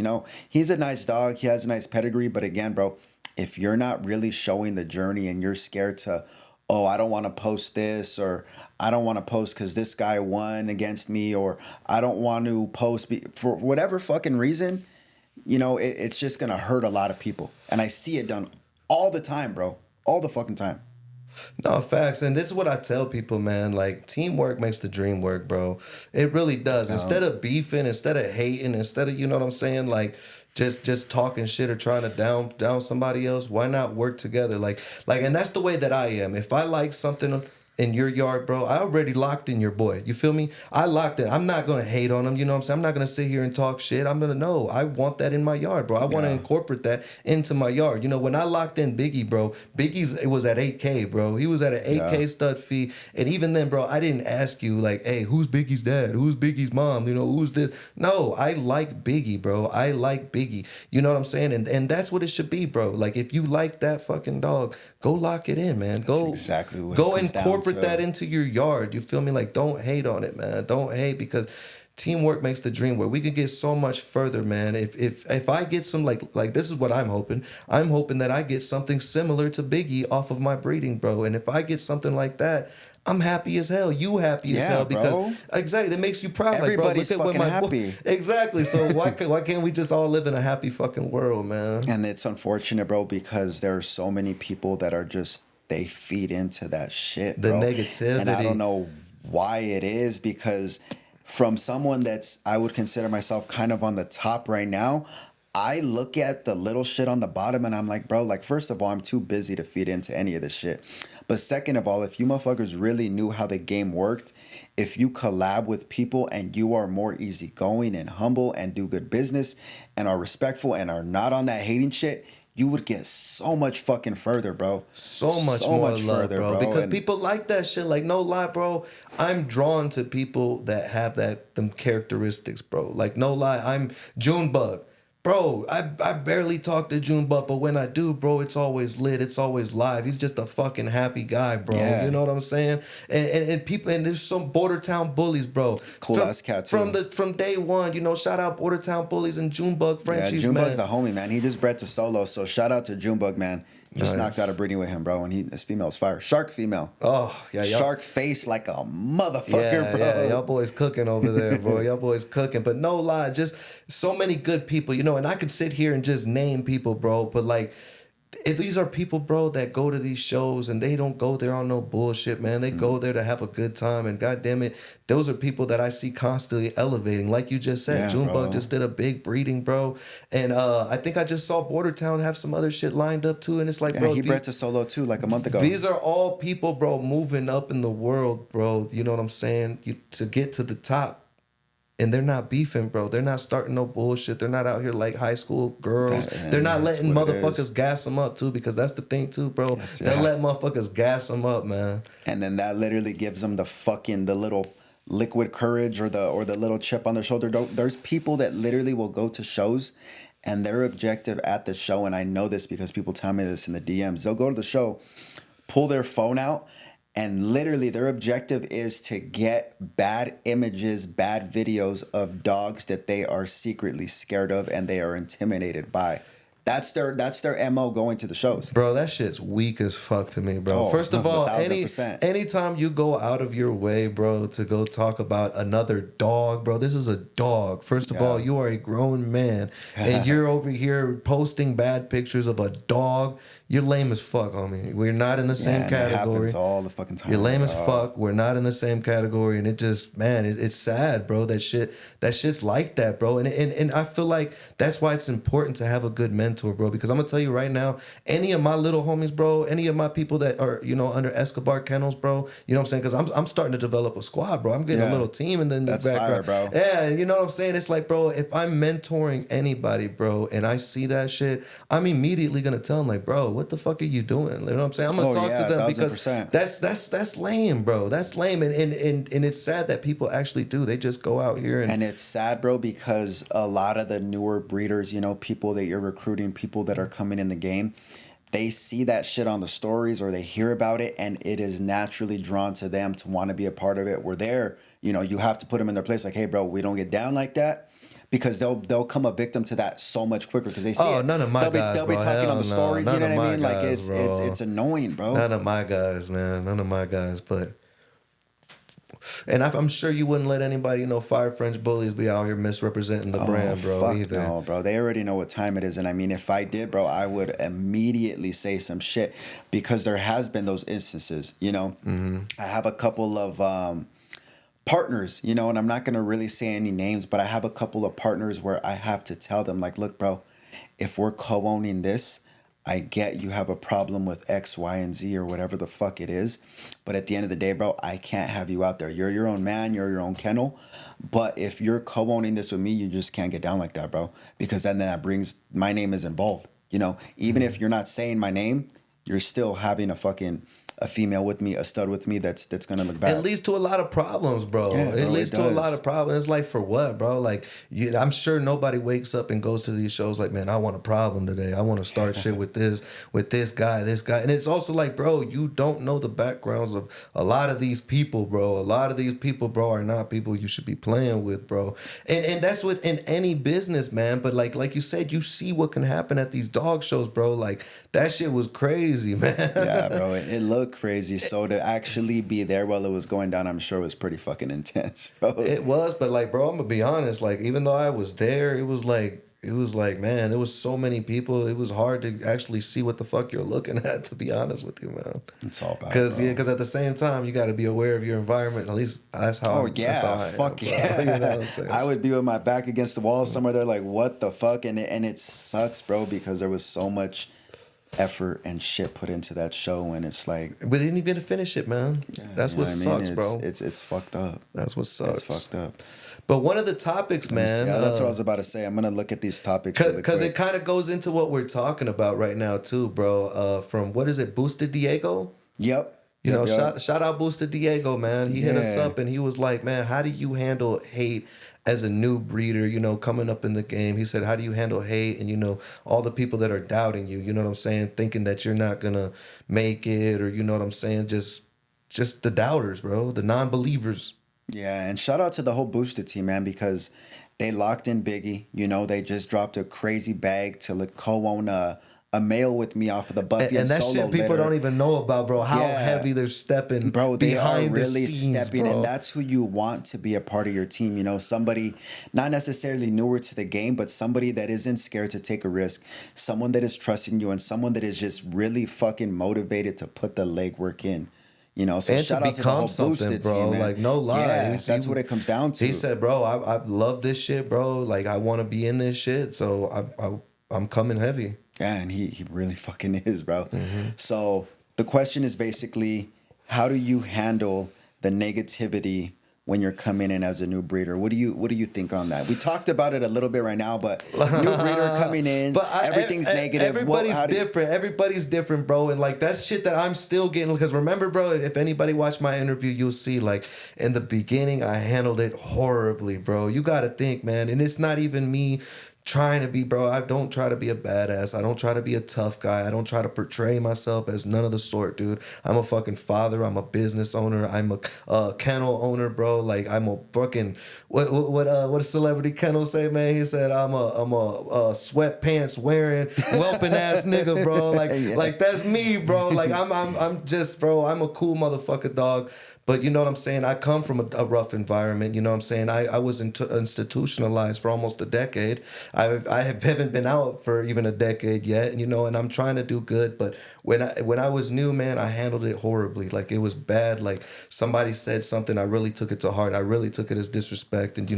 He's a nice dog. He has a nice pedigree. But again, bro, if you're not really showing the journey and you're scared to, oh, I don't want to post this, or I don't want to post because this guy won against me, or I don't want to post for whatever fucking reason, it's just going to hurt a lot of people. And I see it done all the time, bro. All the fucking time. No, facts. And this is what I tell people, man. Like, teamwork makes the dream work, bro. It really does. Instead of beefing, instead of hating, instead of, you know what I'm saying? Like, just talking shit or trying to down somebody else, why not work together? And that's the way that I am. If I like something in your yard, bro, I already locked in your boy. You feel me? I locked in. I'm not gonna hate on him. You know what I'm saying? I'm not gonna sit here and talk shit. I'm gonna know. I want that in my yard, bro. I want to incorporate that into my yard. You know, when I locked in Biggie, bro, it was at 8K, bro. He was at an 8K stud fee, and even then, bro, I didn't ask you like, hey, who's Biggie's dad? Who's Biggie's mom? You know, who's this? No, I like Biggie, bro. I like Biggie. You know what I'm saying? And that's what it should be, bro. Like, if you like that fucking dog, go lock it in, man. Go exactly what go incorporate that into your yard. You feel me? Like, don't hate on it, man. Don't hate, because teamwork makes the dream work. We could get so much further, man. If I get some like this is what I'm hoping. I'm hoping that I get something similar to Biggie off of my breeding, bro. And if I get something like that, I'm happy as hell. You happy as hell, because bro. Exactly, it makes you proud. Everybody's like, bro, look fucking at what happy. Exactly. So why can't we just all live in a happy fucking world, man? And it's unfortunate, bro, because there are so many people that are just, they feed into that shit, bro. The negativity. And I don't know why it is, because from someone that's, I would consider myself kind of on the top right now, I look at the little shit on the bottom and I'm like, bro, like, first of all, I'm too busy to feed into any of this shit. But second of all, if you motherfuckers really knew how the game worked, if you collab with people and you are more easygoing and humble and do good business and are respectful and are not on that hating shit, you would get so much fucking further, bro. So much love, further, bro. Because people like that shit. Like, no lie, bro. I'm drawn to people that have them characteristics, bro. Like, no lie. I'm Junebug. Bro, I barely talk to Junebug, but when I do, bro, it's always lit. It's always live. He's just a fucking happy guy, bro. Yeah. You know what I'm saying? And people, and there's some Border Town bullies, bro. Cool ass cat too. From day one, you know, shout out Border Town bullies and Junebug Frenchies, man. Junebug's a homie, man. He just bred to solo, so shout out to Junebug, man. Just nice. Knocked out a breeding with him, bro, and his female's fire. Shark female. Oh, yeah. Shark face like a motherfucker, bro. Yeah, y'all boys cooking over there, bro. Y'all boys cooking. But no lie, just so many good people, you know, and I could sit here and just name people, bro, but like, these are people, bro, that go to these shows and they don't go there on no bullshit, man. They go there to have a good time, and goddamn it, those are people that I see constantly elevating. Like you just said, Junebug just did a big breeding, bro. And I think I just saw Border Town have some other shit lined up too. And it's like, bro, he bred to solo too, like a month ago. These are all people, bro, moving up in the world, bro. You know what I'm saying? To get to the top. And they're not beefing, bro. They're not starting no bullshit. They're not out here like high school girls. They're not letting motherfuckers gas them up, too, because that's the thing, too, bro. They'll let motherfuckers gas them up, man. And then that literally gives them the little liquid courage or the little chip on their shoulder. There's people that literally will go to shows and their objective at the show, and I know this because people tell me this in the DMs, they'll go to the show, pull their phone out, and literally their objective is to get bad images, bad videos of dogs that they are secretly scared of and they are intimidated by. That's their MO going to the shows. Bro, that shit's weak as fuck to me, bro. First of all, anytime you go out of your way, bro, to go talk about another dog, bro, this is a dog. First of all, you are a grown man and you're over here posting bad pictures of a dog. You're lame as fuck, homie. We're not in the same category. It happens all the fucking time. You're lame as fuck. We're not in the same category, and it just, man, it's sad, bro. That shit's like that, bro. And I feel like that's why it's important to have a good mentor, bro. Because I'm gonna tell you right now, any of my little homies, bro, any of my people that are, you know, under Escobar kennels, bro, you know what I'm saying? Because I'm starting to develop a squad, bro. I'm getting a little team, and then that's fire, bro. Yeah, you know what I'm saying? It's like, bro, if I'm mentoring anybody, bro, and I see that shit, I'm immediately gonna tell them, like, bro, what the fuck are you doing? You know what I'm saying? I'm gonna talk to them 1000%. because that's lame, bro. That's lame, and it's sad that people actually do. They just go out here and it's sad, bro, because a lot of the newer breeders, you know, people that you're recruiting, people that are coming in the game, they see that shit on the stories or they hear about it, and it is naturally drawn to them to want to be a part of it. Where they're, you know, you have to put them in their place, like, hey, bro, we don't get down like that. Because they'll come a victim to that so much quicker because they see it. None of my guys, they'll be talking on the stories. You know what I mean? Like guys, it's annoying, bro. None of my guys, man. None of my guys. But And I'm sure you wouldn't let anybody, fire French bullies be out here misrepresenting the brand, bro, fuck either. no, bro. They already know what time it is. And I mean, if I did, bro, I would immediately say some shit because there has been those instances, I have a couple of partners, and I'm not going to really say any names, but I have a couple of partners where I have to tell them, like, look, bro, if we're co-owning this, I get you have a problem with X, Y, and Z or whatever the fuck it is. But at the end of the day, bro, I can't have you out there. You're your own man. You're your own kennel. But if you're co-owning this with me, you just can't get down like that, bro. Because then that brings, my name is involved. Even if you're not saying my name, you're still having a female with me, a stud with me that's gonna look bad. It leads to a lot of problems, bro. Yeah, bro, it leads to a lot of problems. It's like, for what, bro? Like, I'm sure nobody wakes up and goes to these shows like, man, I want a problem today. I want to start shit with this guy. And it's also like, bro, you don't know the backgrounds of a lot of these people, bro. A lot of these people, bro, are not people you should be playing with, bro. And that's within any business, man. But like you said, you see what can happen at these dog shows, bro. Like, that shit was crazy, man. Yeah, bro. It looked crazy. So to actually be there while it was going down, I'm sure it was pretty fucking intense, bro. It was, but like, bro, I'm gonna be honest. Like, even though I was there, it was like, man, there was so many people. It was hard to actually see what the fuck you're looking at. To be honest with you, man. It's all bad. Because at the same time, you got to be aware of your environment. At least that's how. Oh yeah, that's how fuck yeah. You know what I'm saying? I would be with my back against the wall somewhere. They're like, what the fuck, and it sucks, bro, because there was so much effort and shit put into that show, and it's like we didn't even finish it, man. Yeah, that's what sucks, bro. It's fucked up. That's what sucks. It's fucked up. But one of the topics, man. Yeah, that's what I was about to say. I'm gonna look at these topics because it kind of goes into what we're talking about right now too, bro. From what is it, Boosted Diego? Yep. Shout out Boosted Diego, man. He hit us up and he was like, man, how do you handle hate as a new breeder, coming up in the game? He said, how do you handle hate and, all the people that are doubting you, you know what I'm saying? Thinking that you're not going to make it, or, you know what I'm saying? Just the doubters, bro, the non-believers. Yeah, and shout out to the whole Boosted team, man, because they locked in Biggie. They just dropped a crazy bag to co-own a male with me off of the Buffy and that Solo shit people litter. Don't even know about, bro. How heavy they're stepping, bro. They behind are really the scenes, stepping, bro. and that's who you want to be a part of your team. Somebody not necessarily newer to the game, but somebody that isn't scared to take a risk, someone that is trusting you, and someone that is just really fucking motivated to put the legwork in. So and shout out to the whole Boosted bro. team, man. Like, no lie. Yeah, that's what it comes down to. He said, bro, I love this shit, bro. Like, I want to be in this shit, so I'm coming heavy. Yeah, and he really fucking is, bro. Mm-hmm. So the question is basically, how do you handle the negativity when you're coming in as a new breeder? What do you think on that? We talked about it a little bit right now, but new breeder coming in, everything's negative. Everybody's different. Everybody's different, bro. And like, that's shit that I'm still getting. Because remember, bro, if anybody watched my interview, you'll see, like, in the beginning, I handled it horribly, bro. You got to think, man. And it's not even me trying to be, bro. I don't try to be a badass. I don't try to be a tough guy. I don't try to portray myself as none of the sort, dude. I'm a fucking father. I'm a business owner. I'm a kennel owner, bro. Like, I'm a fucking what a celebrity kennel say, man? He said I'm a sweatpants wearing whelping ass nigga, bro. Like like that's me, bro. Like I'm just, bro. I'm a cool motherfucker, dog. But you know what I'm saying? I come from a rough environment. You know what I'm saying? I was institutionalized for almost a decade. I haven't been out for even a decade yet, and I'm trying to do good. But when I was new, man, I handled it horribly. Like, it was bad. Like, somebody said something, I really took it to heart. I really took it as disrespect. And,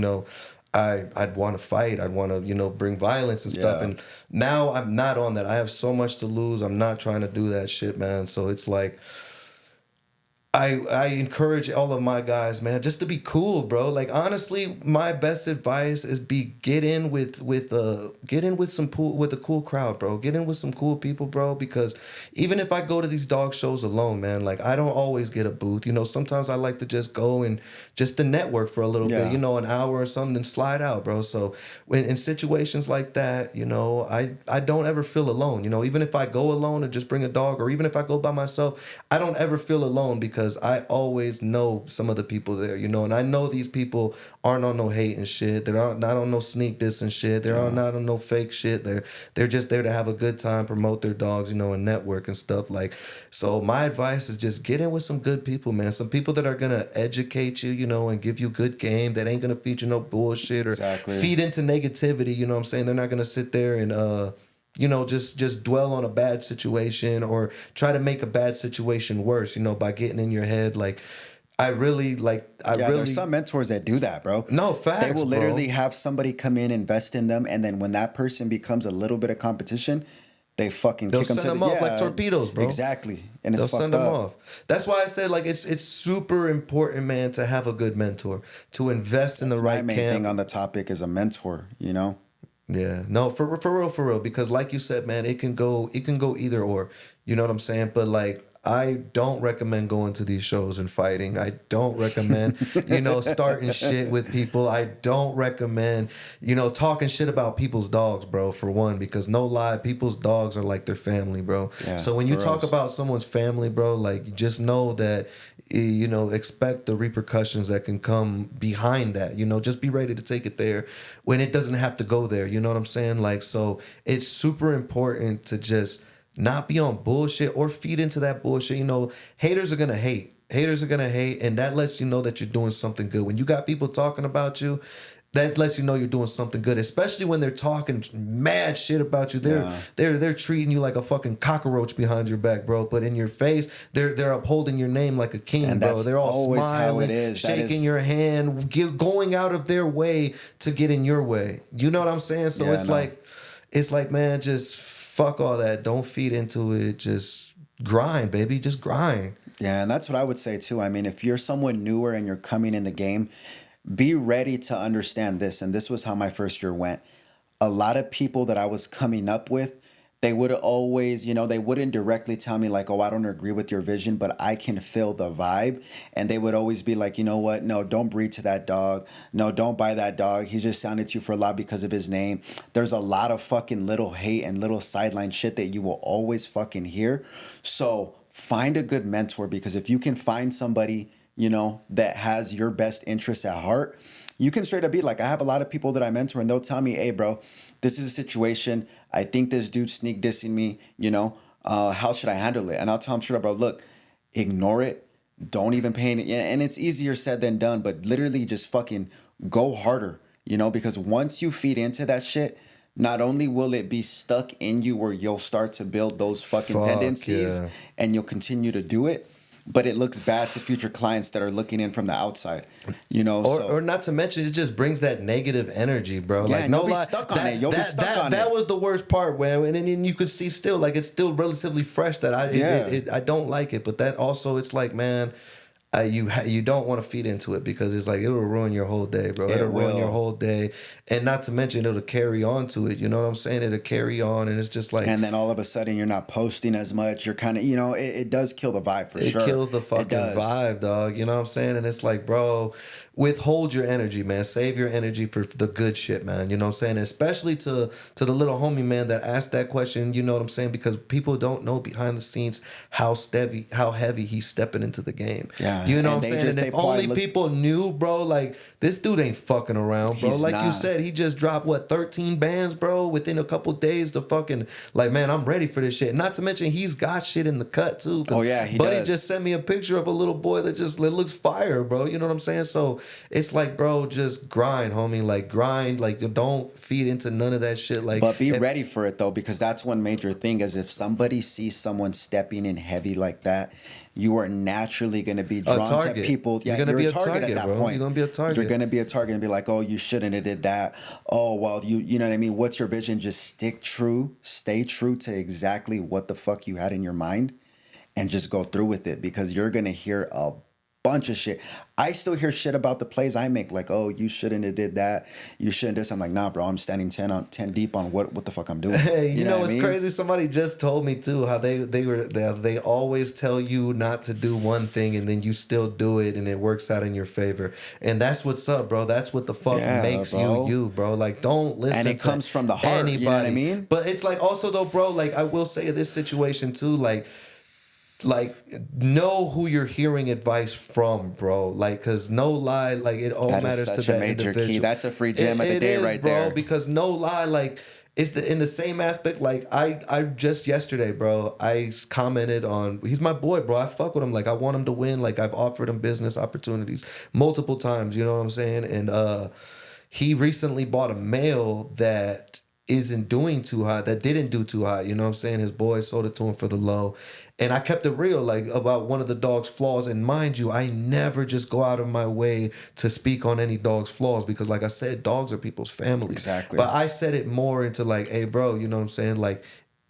I'd want to fight. I'd want to, bring violence and stuff. And now I'm not on that. I have so much to lose. I'm not trying to do that shit, man. So it's like, I encourage all of my guys, man, just to be cool, bro. Like, honestly, my best advice is get in with a cool crowd, bro. Get in with some cool people, bro. Because even if I go to these dog shows alone, man, like, I don't always get a booth. Sometimes I like to just go and just to network for a little bit, an hour or something, and slide out, bro. So when in situations like that, I don't ever feel alone. Even if I go alone and just bring a dog, or even if I go by myself, I don't ever feel alone, because because I always know some of the people there, you know, and I know these people aren't on no hate and shit. They're not on no sneak diss and shit. They're not on no fake shit. They're just there to have a good time, promote their dogs, you know, and network and stuff. Like, so my advice is just get in with some good people, man. Some people that are gonna educate you, you know, and give you good game, that ain't gonna feed you no bullshit or feed into negativity, you know what I'm saying? They're not gonna sit there and you know, just dwell on a bad situation or try to make a bad situation worse, you know, by getting in your head. Like, there's some mentors that do that, bro. No, facts, they will literally have somebody come in, invest in them, and then when that person becomes a little bit of competition, they'll kick them to them off like torpedoes, bro. Exactly, and it's they'll send them off. That's why I said, like, it's super important, man, to have a good mentor, to invest in the right camp. My main thing on the topic is a mentor, you know. Yeah, no, for real, because like you said, man, it can go either or. You know what I'm saying? But like, I don't recommend going to these shows and fighting. I don't recommend, you know, starting shit with people. I don't recommend, you know, talking shit about people's dogs, bro, for one, because no lie, people's dogs are like their family, bro. Yeah, so when you talk about someone's family, bro, like, just know that, you know, expect the repercussions that can come behind that. You know, just be ready to take it there when it doesn't have to go there. You know what I'm saying? Like, so it's super important to just not be on bullshit or feed into that bullshit. You know, haters are gonna hate. Haters are gonna hate, and that lets you know that you're doing something good. When you got people talking about you, that lets you know you're doing something good. Especially when they're talking mad shit about you. They're treating you like a fucking cockroach behind your back, bro. But in your face, they're upholding your name like a king, and bro. They're all smiling, shaking your hand, going out of their way to get in your way. You know what I'm saying? So it's like, man, just fuck all that. Don't feed into it. Just grind, baby. Just grind. Yeah, and that's what I would say too. I mean, if you're someone newer and you're coming in the game, be ready to understand this. And this was how my first year went. A lot of people that I was coming up with, they would always, you know, they wouldn't directly tell me like, oh, I don't agree with your vision, but I can feel the vibe. And they would always be like, you know what? No, don't breed to that dog. No, don't buy that dog. He just sounded to you for a lot because of his name. There's a lot of fucking little hate and little sideline shit that you will always fucking hear. So find a good mentor, because if you can find somebody, you know, that has your best interests at heart, you can straight up be like, I have a lot of people that I mentor and they'll tell me, hey, bro, this is a situation. I think this dude's sneak dissing me, you know, how should I handle it? And I'll tell him straight up, bro, look, ignore it. Don't even pay it. And it's easier said than done, but literally just fucking go harder, you know, because once you feed into that shit, not only will it be stuck in you where you'll start to build those fucking tendencies and you'll continue to do it, but it looks bad to future clients that are looking in from the outside, you know. Or not to mention, it just brings that negative energy, bro. Yeah, like, you'll be stuck on it. You'll be stuck on it. That was the worst part, where and then you could see still, like, it's still relatively fresh. That I don't like it, but that also, it's like, man, you don't want to feed into it, because it's like, it'll ruin your whole day, bro. It'll ruin your whole day, and not to mention, it'll carry on to it. You know what I'm saying? It'll carry on, and it's just like, and then all of a sudden you're not posting as much. You're kind of, you know, it does kill the vibe for sure. It kills the fucking vibe, dog. You know what I'm saying? And it's like, bro, withhold your energy, man. Save your energy for the good shit, man. You know what I'm saying? Especially to the little homie, man, that asked that question. You know what I'm saying? Because people don't know behind the scenes how heavy he's stepping into the game. Yeah, you know what I'm saying? And if only people knew, bro, like, this dude ain't fucking around, bro. Like you said, he just dropped 13 bands, bro, within a couple days to fucking, like, man, I'm ready for this shit. Not to mention, he's got shit in the cut too. Oh yeah, he does. Buddy just sent me a picture of a little boy that looks fire, bro. You know what I'm saying? So it's like, bro, just grind, homie. Like, grind. Like, don't feed into none of that shit. Like, but be ready for it though, because that's one major thing. Is if somebody sees someone stepping in heavy like that, you are naturally going to be drawn to people. Yeah, you're a target at that point. You're going to be a target. You're going to be a target and be like, oh, you shouldn't have did that. Oh, well, you know what I mean? What's your vision? Just stay true to exactly what the fuck you had in your mind, and just go through with it, because you're going to hear a bunch of shit. I still hear shit about the plays I make, like, oh, you shouldn't have did that. You shouldn't do this. I'm like, nah, bro, I'm standing 10 deep on what the fuck I'm doing. Hey, you know what's crazy? Somebody just told me too how they always tell you not to do one thing, and then you still do it, and it works out in your favor. And that's what's up, bro. That's what the fuck makes you, bro. Like, don't listen. And it comes from the heart. Anybody. You know what I mean? But it's like, also though, bro, like, I will say this situation too, like, like know who you're hearing advice from, bro. Like, cause no lie, like it all That is matters to such a that major individual. key. That's a free gem of the It day is, right bro. there. Because no lie, like it's in the same aspect. Like I just yesterday, bro, I commented on. He's my boy, bro. I fuck with him. Like I want him to win. Like I've offered him business opportunities multiple times. You know what I'm saying? And he recently bought a male that isn't doing too hot, that didn't do too hot. You know what I'm saying? His boy sold it to him for the low. And I kept it real, like about one of the dog's flaws. And mind you, I never just go out of my way to speak on any dog's flaws because, like I said, dogs are people's families. Exactly. But I said it more into like, hey, bro, you know what I'm saying? Like,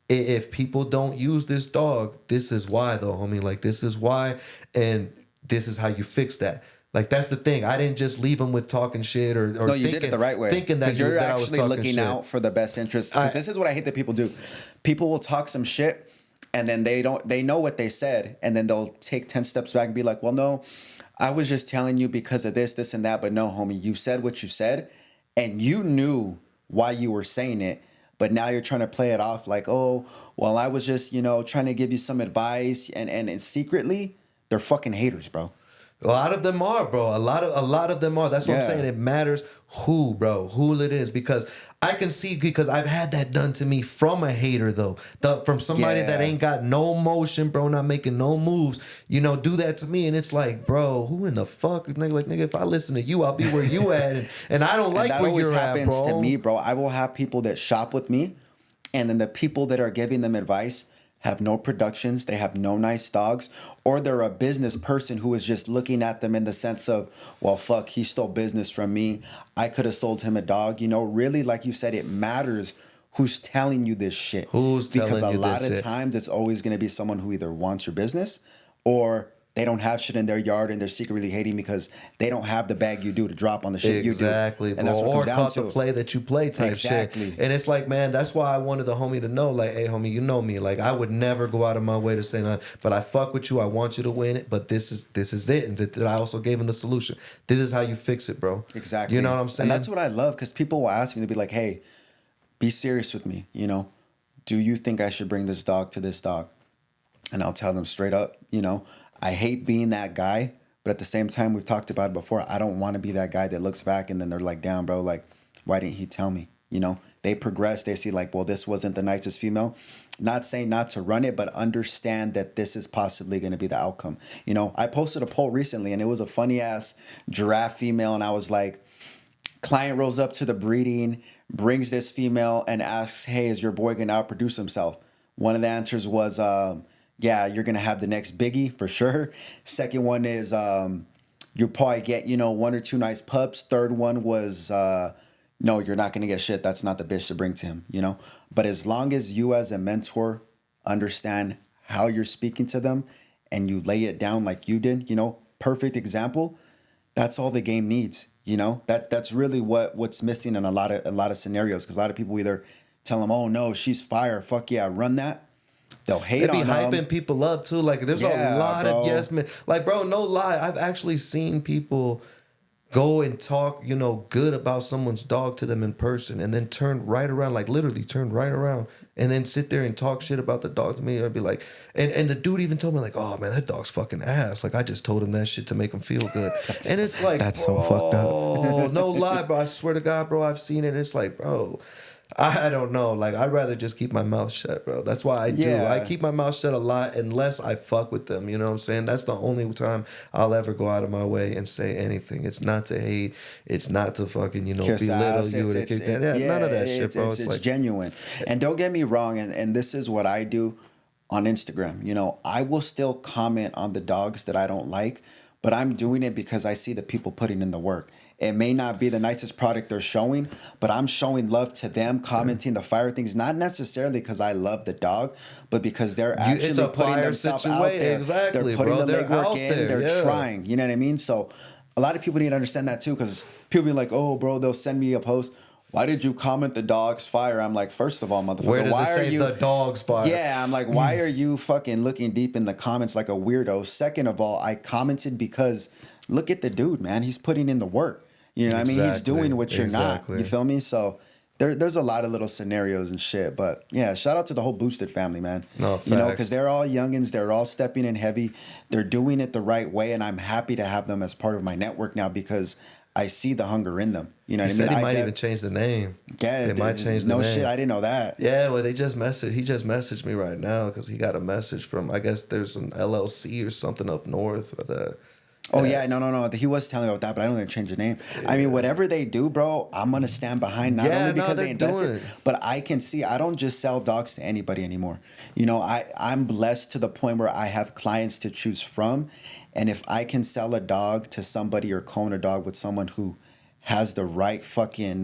if people don't use this dog, this is why, though, homie. Like, this is why. And this is how you fix that. Like that's the thing. I didn't just leave him with talking shit or no, you thinking, did it the right way. Thinking that you're that actually looking out for the best interest. Because this is what I hate that people do. People will talk some shit, and then they know what they said, and then they'll take 10 steps back and be like, well, no, I was just telling you because of this, and that. But no, homie, you said what you said, and you knew why you were saying it. But now you're trying to play it off like, oh, well, I was just, trying to give you some advice, and secretly, they're fucking haters, bro. A lot of them are, bro. A lot of them are. That's what I'm saying. It matters who, bro, who it is, because I can see, because I've had that done to me from a hater, though, from somebody that ain't got no motion, bro, not making no moves. Do that to me, and it's like, bro, who in the fuck, nigga? Like, nigga, if I listen to you, I'll be where you at, and I don't like where you're at, bro. That always happens to me, bro. I will have people that shop with me, and then the people that are giving them advice have no productions, they have no nice dogs, or they're a business person who is just looking at them in the sense of, well, fuck, he stole business from me. I could have sold him a dog. Really, like you said, it matters who's telling you this shit. Because a lot of times it's always going to be someone who either wants your business or they don't have shit in their yard and they're secretly hating because they don't have the bag you do to drop on the shit you do. Exactly, bro. And that's what or comes down to. The play that you play type shit. And it's like, man, that's why I wanted the homie to know, like, hey, homie, you know me. Like, I would never go out of my way to say nothing, but I fuck with you. I want you to win it, but this is it. And that I also gave him the solution. This is how you fix it, bro. Exactly. You know what I'm saying? And that's what I love, because people will ask me to be like, hey, be serious with me. Do you think I should bring this dog to this dog? And I'll tell them straight up, I hate being that guy, but at the same time, we've talked about it before. I don't want to be that guy that looks back and then they're like, damn, bro, like, why didn't he tell me? They progress. They see like, well, this wasn't the nicest female. Not saying not to run it, but understand that this is possibly going to be the outcome. I posted a poll recently and it was a funny ass giraffe female. And I was like, client rolls up to the breeding, brings this female and asks, hey, is your boy going to outproduce himself? One of the answers was, yeah, you're going to have the next biggie for sure. Second one is you'll probably get, one or two nice pups. Third one was, no, you're not going to get shit. That's not the bitch to bring to him, But as long as you as a mentor understand how you're speaking to them and you lay it down like you did, perfect example, that's all the game needs, That's really what's missing in a lot of scenarios, because a lot of people either tell them, oh, no, she's fire. Fuck yeah, run that. They'll hate on them. They be hyping people up too. Like there's a lot of yes men. Like, bro, no lie. I've actually seen people go and talk, good about someone's dog to them in person and then turn right around, like literally turn right around and then sit there and talk shit about the dog to me. And I'd be like, and the dude even told me like, oh man, that dog's fucking ass. Like I just told him that shit to make him feel good. And it's like, that's so fucked up. Oh, no lie, bro. I swear to God, bro, I've seen it. And it's like, bro, I don't know. Like, I'd rather just keep my mouth shut, bro. That's why I do. I keep my mouth shut a lot unless I fuck with them. You know what I'm saying? That's the only time I'll ever go out of my way and say anything. It's not to hate. It's not to fucking, belittle you. None of that shit, bro. It's like, genuine. And don't get me wrong, and this is what I do on Instagram. I will still comment on the dogs that I don't like, but I'm doing it because I see the people putting in the work. It may not be the nicest product they're showing, but I'm showing love to them, commenting the fire things, not necessarily because I love the dog, but because they're actually putting themselves out there. Exactly, they're putting the legwork in. They're trying. Trying. You know what I mean? So a lot of people need to understand that too, because people be like, oh, bro, they'll send me a post. Why did you comment the dog's fire? I'm like, first of all, motherfucker, where does why it say the dog's fire? Yeah, I'm like, why are you fucking looking deep in the comments like a weirdo? Second of all, I commented because look at the dude, man. He's putting in the work. You know what I mean? He's doing what you're not. You feel me? So there's a lot of little scenarios and shit. But yeah, shout out to the whole Boosted family, man. No, facts. You know, because they're all youngins. They're all stepping in heavy. They're doing it the right way. And I'm happy to have them as part of my network now because I see the hunger in them. You know what I mean? He might even change the name. Yeah, they might change the name. No shit, I didn't know that. Yeah, well, he just messaged me right now because he got a message from, I guess there's an LLC or something up north of that. Oh yeah, no. He was telling me about that, but I don't think change the name. Yeah. I mean, whatever they do, bro, I'm gonna stand behind. Not only because they invested, but I can see. I don't just sell dogs to anybody anymore. You know, I'm blessed to the point where I have clients to choose from, and if I can sell a dog to somebody or co-own a dog with someone who has the right fucking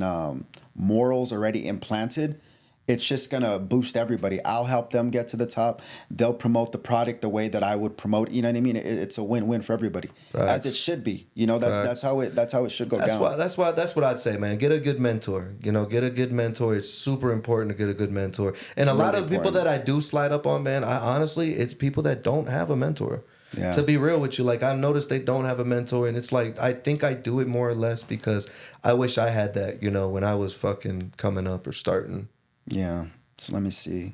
morals already implanted, it's just gonna boost everybody. I'll help them get to the top. They'll promote the product the way that I would promote. You know what I mean? It's a win-win for everybody, as it should be. You know, that's how it should go down. That's what I'd say, man. Get a good mentor. You know, get a good mentor. It's super important to get a good mentor. And a lot of people that I do slide up on, man, it's people that don't have a mentor. Yeah. To be real with you, like I noticed they don't have a mentor, and it's like I think I do it more or less because I wish I had that. You know, when I was fucking coming up or starting. Yeah. So let me see.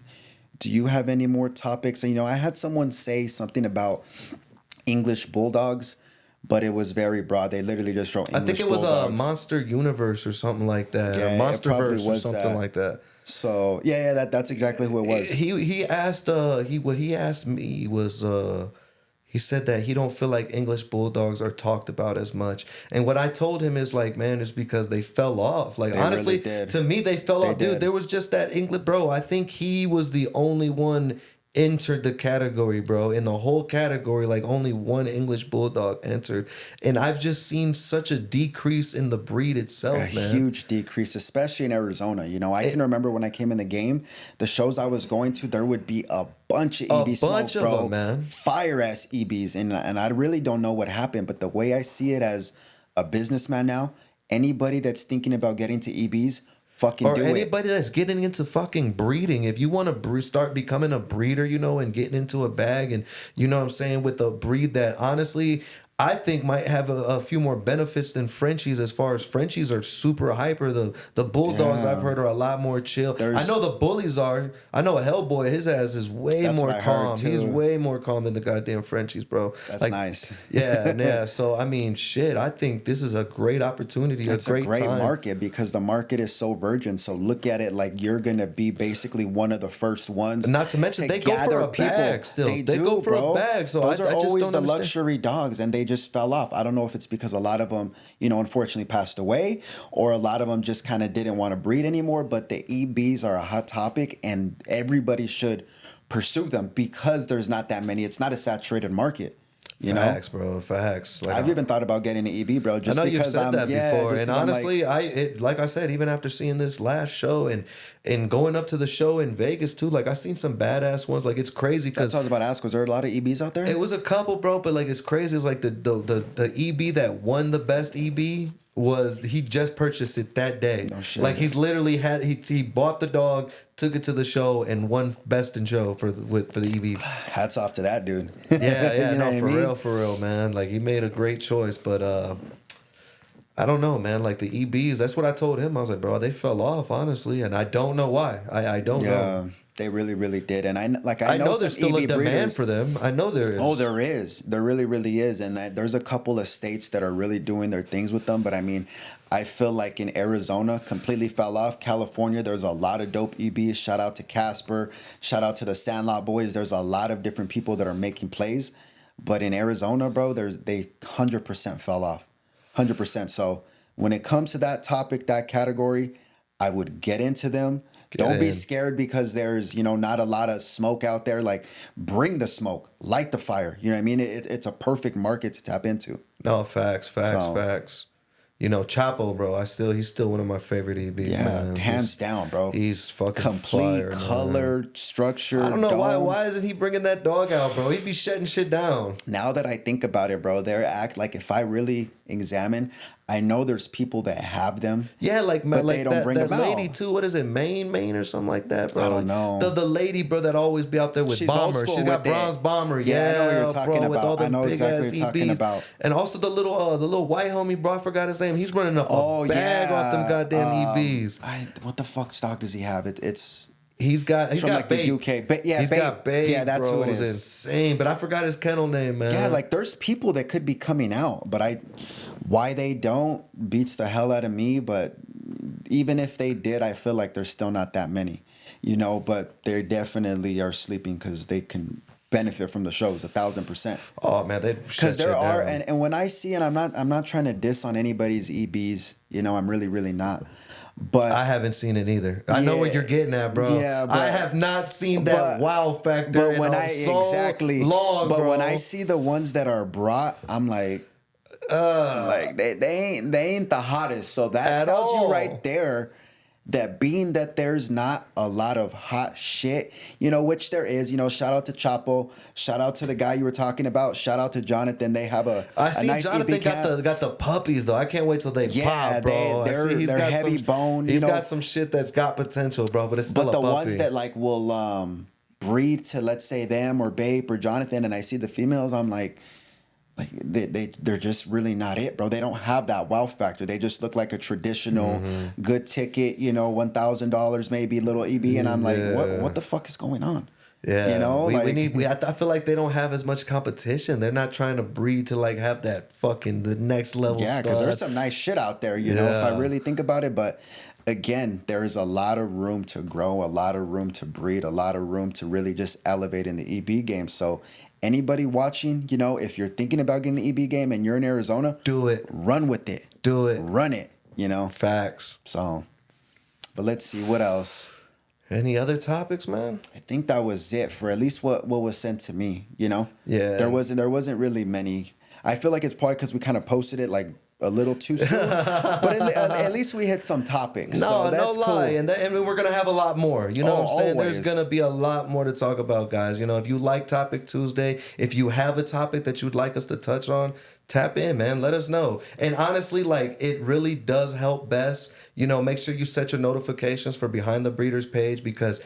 Do you have any more topics? You know, I had someone say something about English bulldogs, but it was very broad. They literally just wrote English bulldogs. I think it was a Monster Universe or something like that. Yeah, Monsterverse or something like that. So yeah, that's exactly who it was. He asked what he asked me was he said that he don't feel like English bulldogs are talked about as much. And what I told him is like, man, it's because they fell off. Like, honestly, to me, they fell off. Dude, there was just that English, bro. I think he was the only one entered the category, bro. In the whole category, like only one English bulldog entered. And I've just seen such a decrease in the breed itself, man. A huge decrease, especially in Arizona. You know, I can remember when I came in the game, the shows I was going to, there would be a bunch of EB smoke, bro. Them, man. Fire ass EBs. And I really don't know what happened, but the way I see it as a businessman now, anybody that's thinking about getting to EBs, fucking do it. Or anybody that's getting into fucking breeding. If you want to start becoming a breeder, you know, and getting into a bag and, you know what I'm saying, with a breed that honestly I think might have a few more benefits than Frenchies. As far as Frenchies are super hyper. The Bulldogs I've heard are a lot more chill. I know the Bullies are. I know a Hellboy, his ass is way more calm. He's way more calm than the goddamn Frenchies, bro. That's nice. Yeah. So, I mean, shit, I think this is a great opportunity, it's a great market because the market is so virgin. So look at it like you're going to be basically one of the first ones. Not to mention, they go for a bag still. They go for a bag. So those are always the luxury dogs, and they just fell off. I don't know if it's because a lot of them, you know, unfortunately passed away, or a lot of them just kind of didn't want to breed anymore. But the EBs are a hot topic, and everybody should pursue them because there's not that many. It's not a saturated market. You facts, bro. Facts. Like, I've even thought about getting an EB, bro. Just I know because you've said that before, and honestly, like I said, even after seeing this last show and going up to the show in Vegas too, like I seen some badass ones. Like it's crazy because that's what I was about to ask. Was there a lot of EBs out there? It was a couple, bro. But like it's crazy. It's like the EB that won the best EB was he just purchased it that day. No shit. Like he's literally he bought the dog, took it to the show, and won best in show for the EBs. Hats off to that dude. Yeah, you know for real, man. Like he made a great choice, but I don't know, man. Like the EBs, that's what I told him. I was like, bro, they fell off, honestly, and I don't know why. I don't know. Yeah, they really, really did. And I know there's still a demand for them. I know there is. Oh, there is. There really, really is. And there's a couple of states that are really doing their things with them. But I mean, I feel like in Arizona, completely fell off. California, there's a lot of dope EBs. Shout out to Casper. Shout out to the Sandlot Boys. There's a lot of different people that are making plays. But in Arizona, bro, they 100% fell off. 100%. So when it comes to that topic, that category, I would get into them. Don't be scared because there's, you know, not a lot of smoke out there. Like, bring the smoke, light the fire. You know what I mean? It's a perfect market to tap into. No, facts. You know, Chapo, bro. He's still one of my favorite EBs. Yeah, man. Hands down, bro. He's fucking complete fire, color, man. Structure. I don't know why isn't he bringing that dog out, bro? He'd be shutting shit down. Now that I think about it, bro, if I really examine, I know there's people that have them. Yeah, like but like they don't bring that them lady out. too. What is it, Maine or something like that, bro? I don't know. The lady, bro, that always be out there with She's old Bomber. school She's got with bronze it. Bomber. Yeah, I know what you're talking bro, with all about. I them know big exactly ass what you're talking EBs. about. And also the little white homie, bro. I forgot his name. He's running up a bag off them goddamn EBs. What the fuck stock does he have? He's got from like the Babe. UK. But yeah, he's Babe. got Babe. Yeah, that's bro. who it is. Insane. But I forgot his kennel name, man. Yeah, like there's people that could be coming out, but why they don't beats the hell out of me. But even if they did, I feel like there's still not that many, But they definitely are sleeping because they can benefit from the shows 1,000%. Oh man, they because there are and when I see, and I'm not trying to diss on anybody's EBs, I'm really really not. But I haven't seen it either. I know what you're getting at, bro. Yeah, but I have not seen that wow factor. But when long, but bro. when I see the ones that are brought, I'm like they ain't the hottest. So that tells you right there that being that there's not a lot of hot shit, which there is, shout out to Chapo, shout out to the guy you were talking about, shout out to Jonathan. They have a nice Jonathan EP camp. got the puppies though. I can't wait till they pop, bro. They're heavy bone. He's got some shit that's got potential, bro, but it's still but a the puppy. Ones that like will breed to, let's say, them or Babe or Jonathan, and I see the females, I'm like they're just really not it, bro. They don't have that wow factor. They just look like a traditional good ticket, $1,000 maybe little EB, and I'm like, what the fuck is going on? Yeah, I feel like they don't have as much competition. They're not trying to breed to like have that the next level. Yeah, because there's some nice shit out there, if I really think about it. But again, there is a lot of room to grow, a lot of room to breed, a lot of room to really just elevate in the EB game. So anybody watching, if you're thinking about getting the EB game and you're in Arizona, do it. Run with it. Do it. Run it. Facts. So, but let's see what else. Any other topics, man? I think that was it for at least what was sent to me. Yeah. There wasn't really many. I feel like it's probably because we kind of posted it like a little too soon, but at least we hit some topics. No lie, cool. And we're gonna have a lot more. You know what I'm saying? Always. There's gonna be a lot more to talk about, guys. If you like Topic Tuesday, if you have a topic that you'd like us to touch on, tap in, man. Let us know. And honestly, like it really does help best. Make sure you set your notifications for Behind the Breeders page because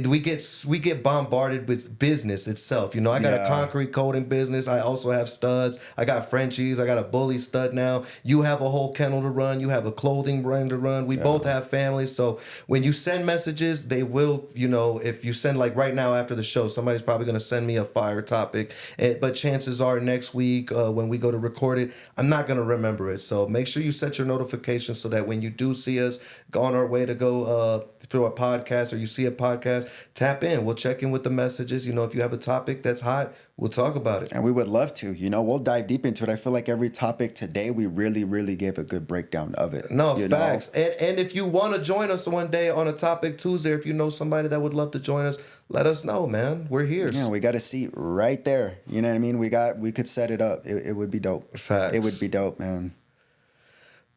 we get bombarded with business itself. I got a concrete coating business. I also have studs. I got Frenchies. I got a bully stud now. You have a whole kennel to run. You have a clothing brand to run. We both have families. So when you send messages, they will, if you send like right now after the show, somebody's probably going to send me a fire topic. But chances are next week when we go to record it, I'm not going to remember it. So make sure you set your notifications so that when you do see us go on our way to go through a podcast or you see a podcast, tap in. We'll check in with the messages. If you have a topic that's hot, we'll talk about it. And we would love to. We'll dive deep into it. I feel like every topic today, we really, really gave a good breakdown of it. No, facts. And if you want to join us one day on a Topic Tuesday, if you know somebody that would love to join us, let us know, man. We're here. Yeah, we got a seat right there. You know what I mean? We could set it up. It would be dope. Facts. It would be dope, man.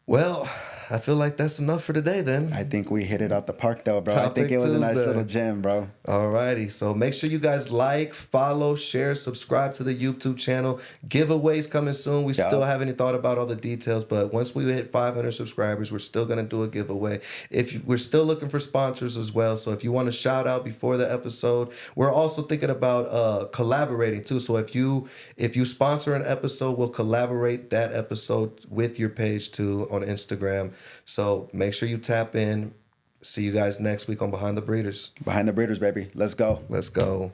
Well, I feel like that's enough for today then. I think we hit it out the park though, bro. Topic I think it was Tuesday. A nice little gem, bro. Alrighty. So make sure you guys like, follow, share, subscribe to the YouTube channel. Giveaways coming soon. We still haven't even thought about all the details, but once we hit 500 subscribers, we're still going to do a giveaway. We're still looking for sponsors as well. So if you want to shout out before the episode, we're also thinking about collaborating too. So if you sponsor an episode, we'll collaborate that episode with your page too on Instagram. So make sure you tap in. See you guys next week on Behind the Breeders. Behind the Breeders, baby. Let's go. Let's go.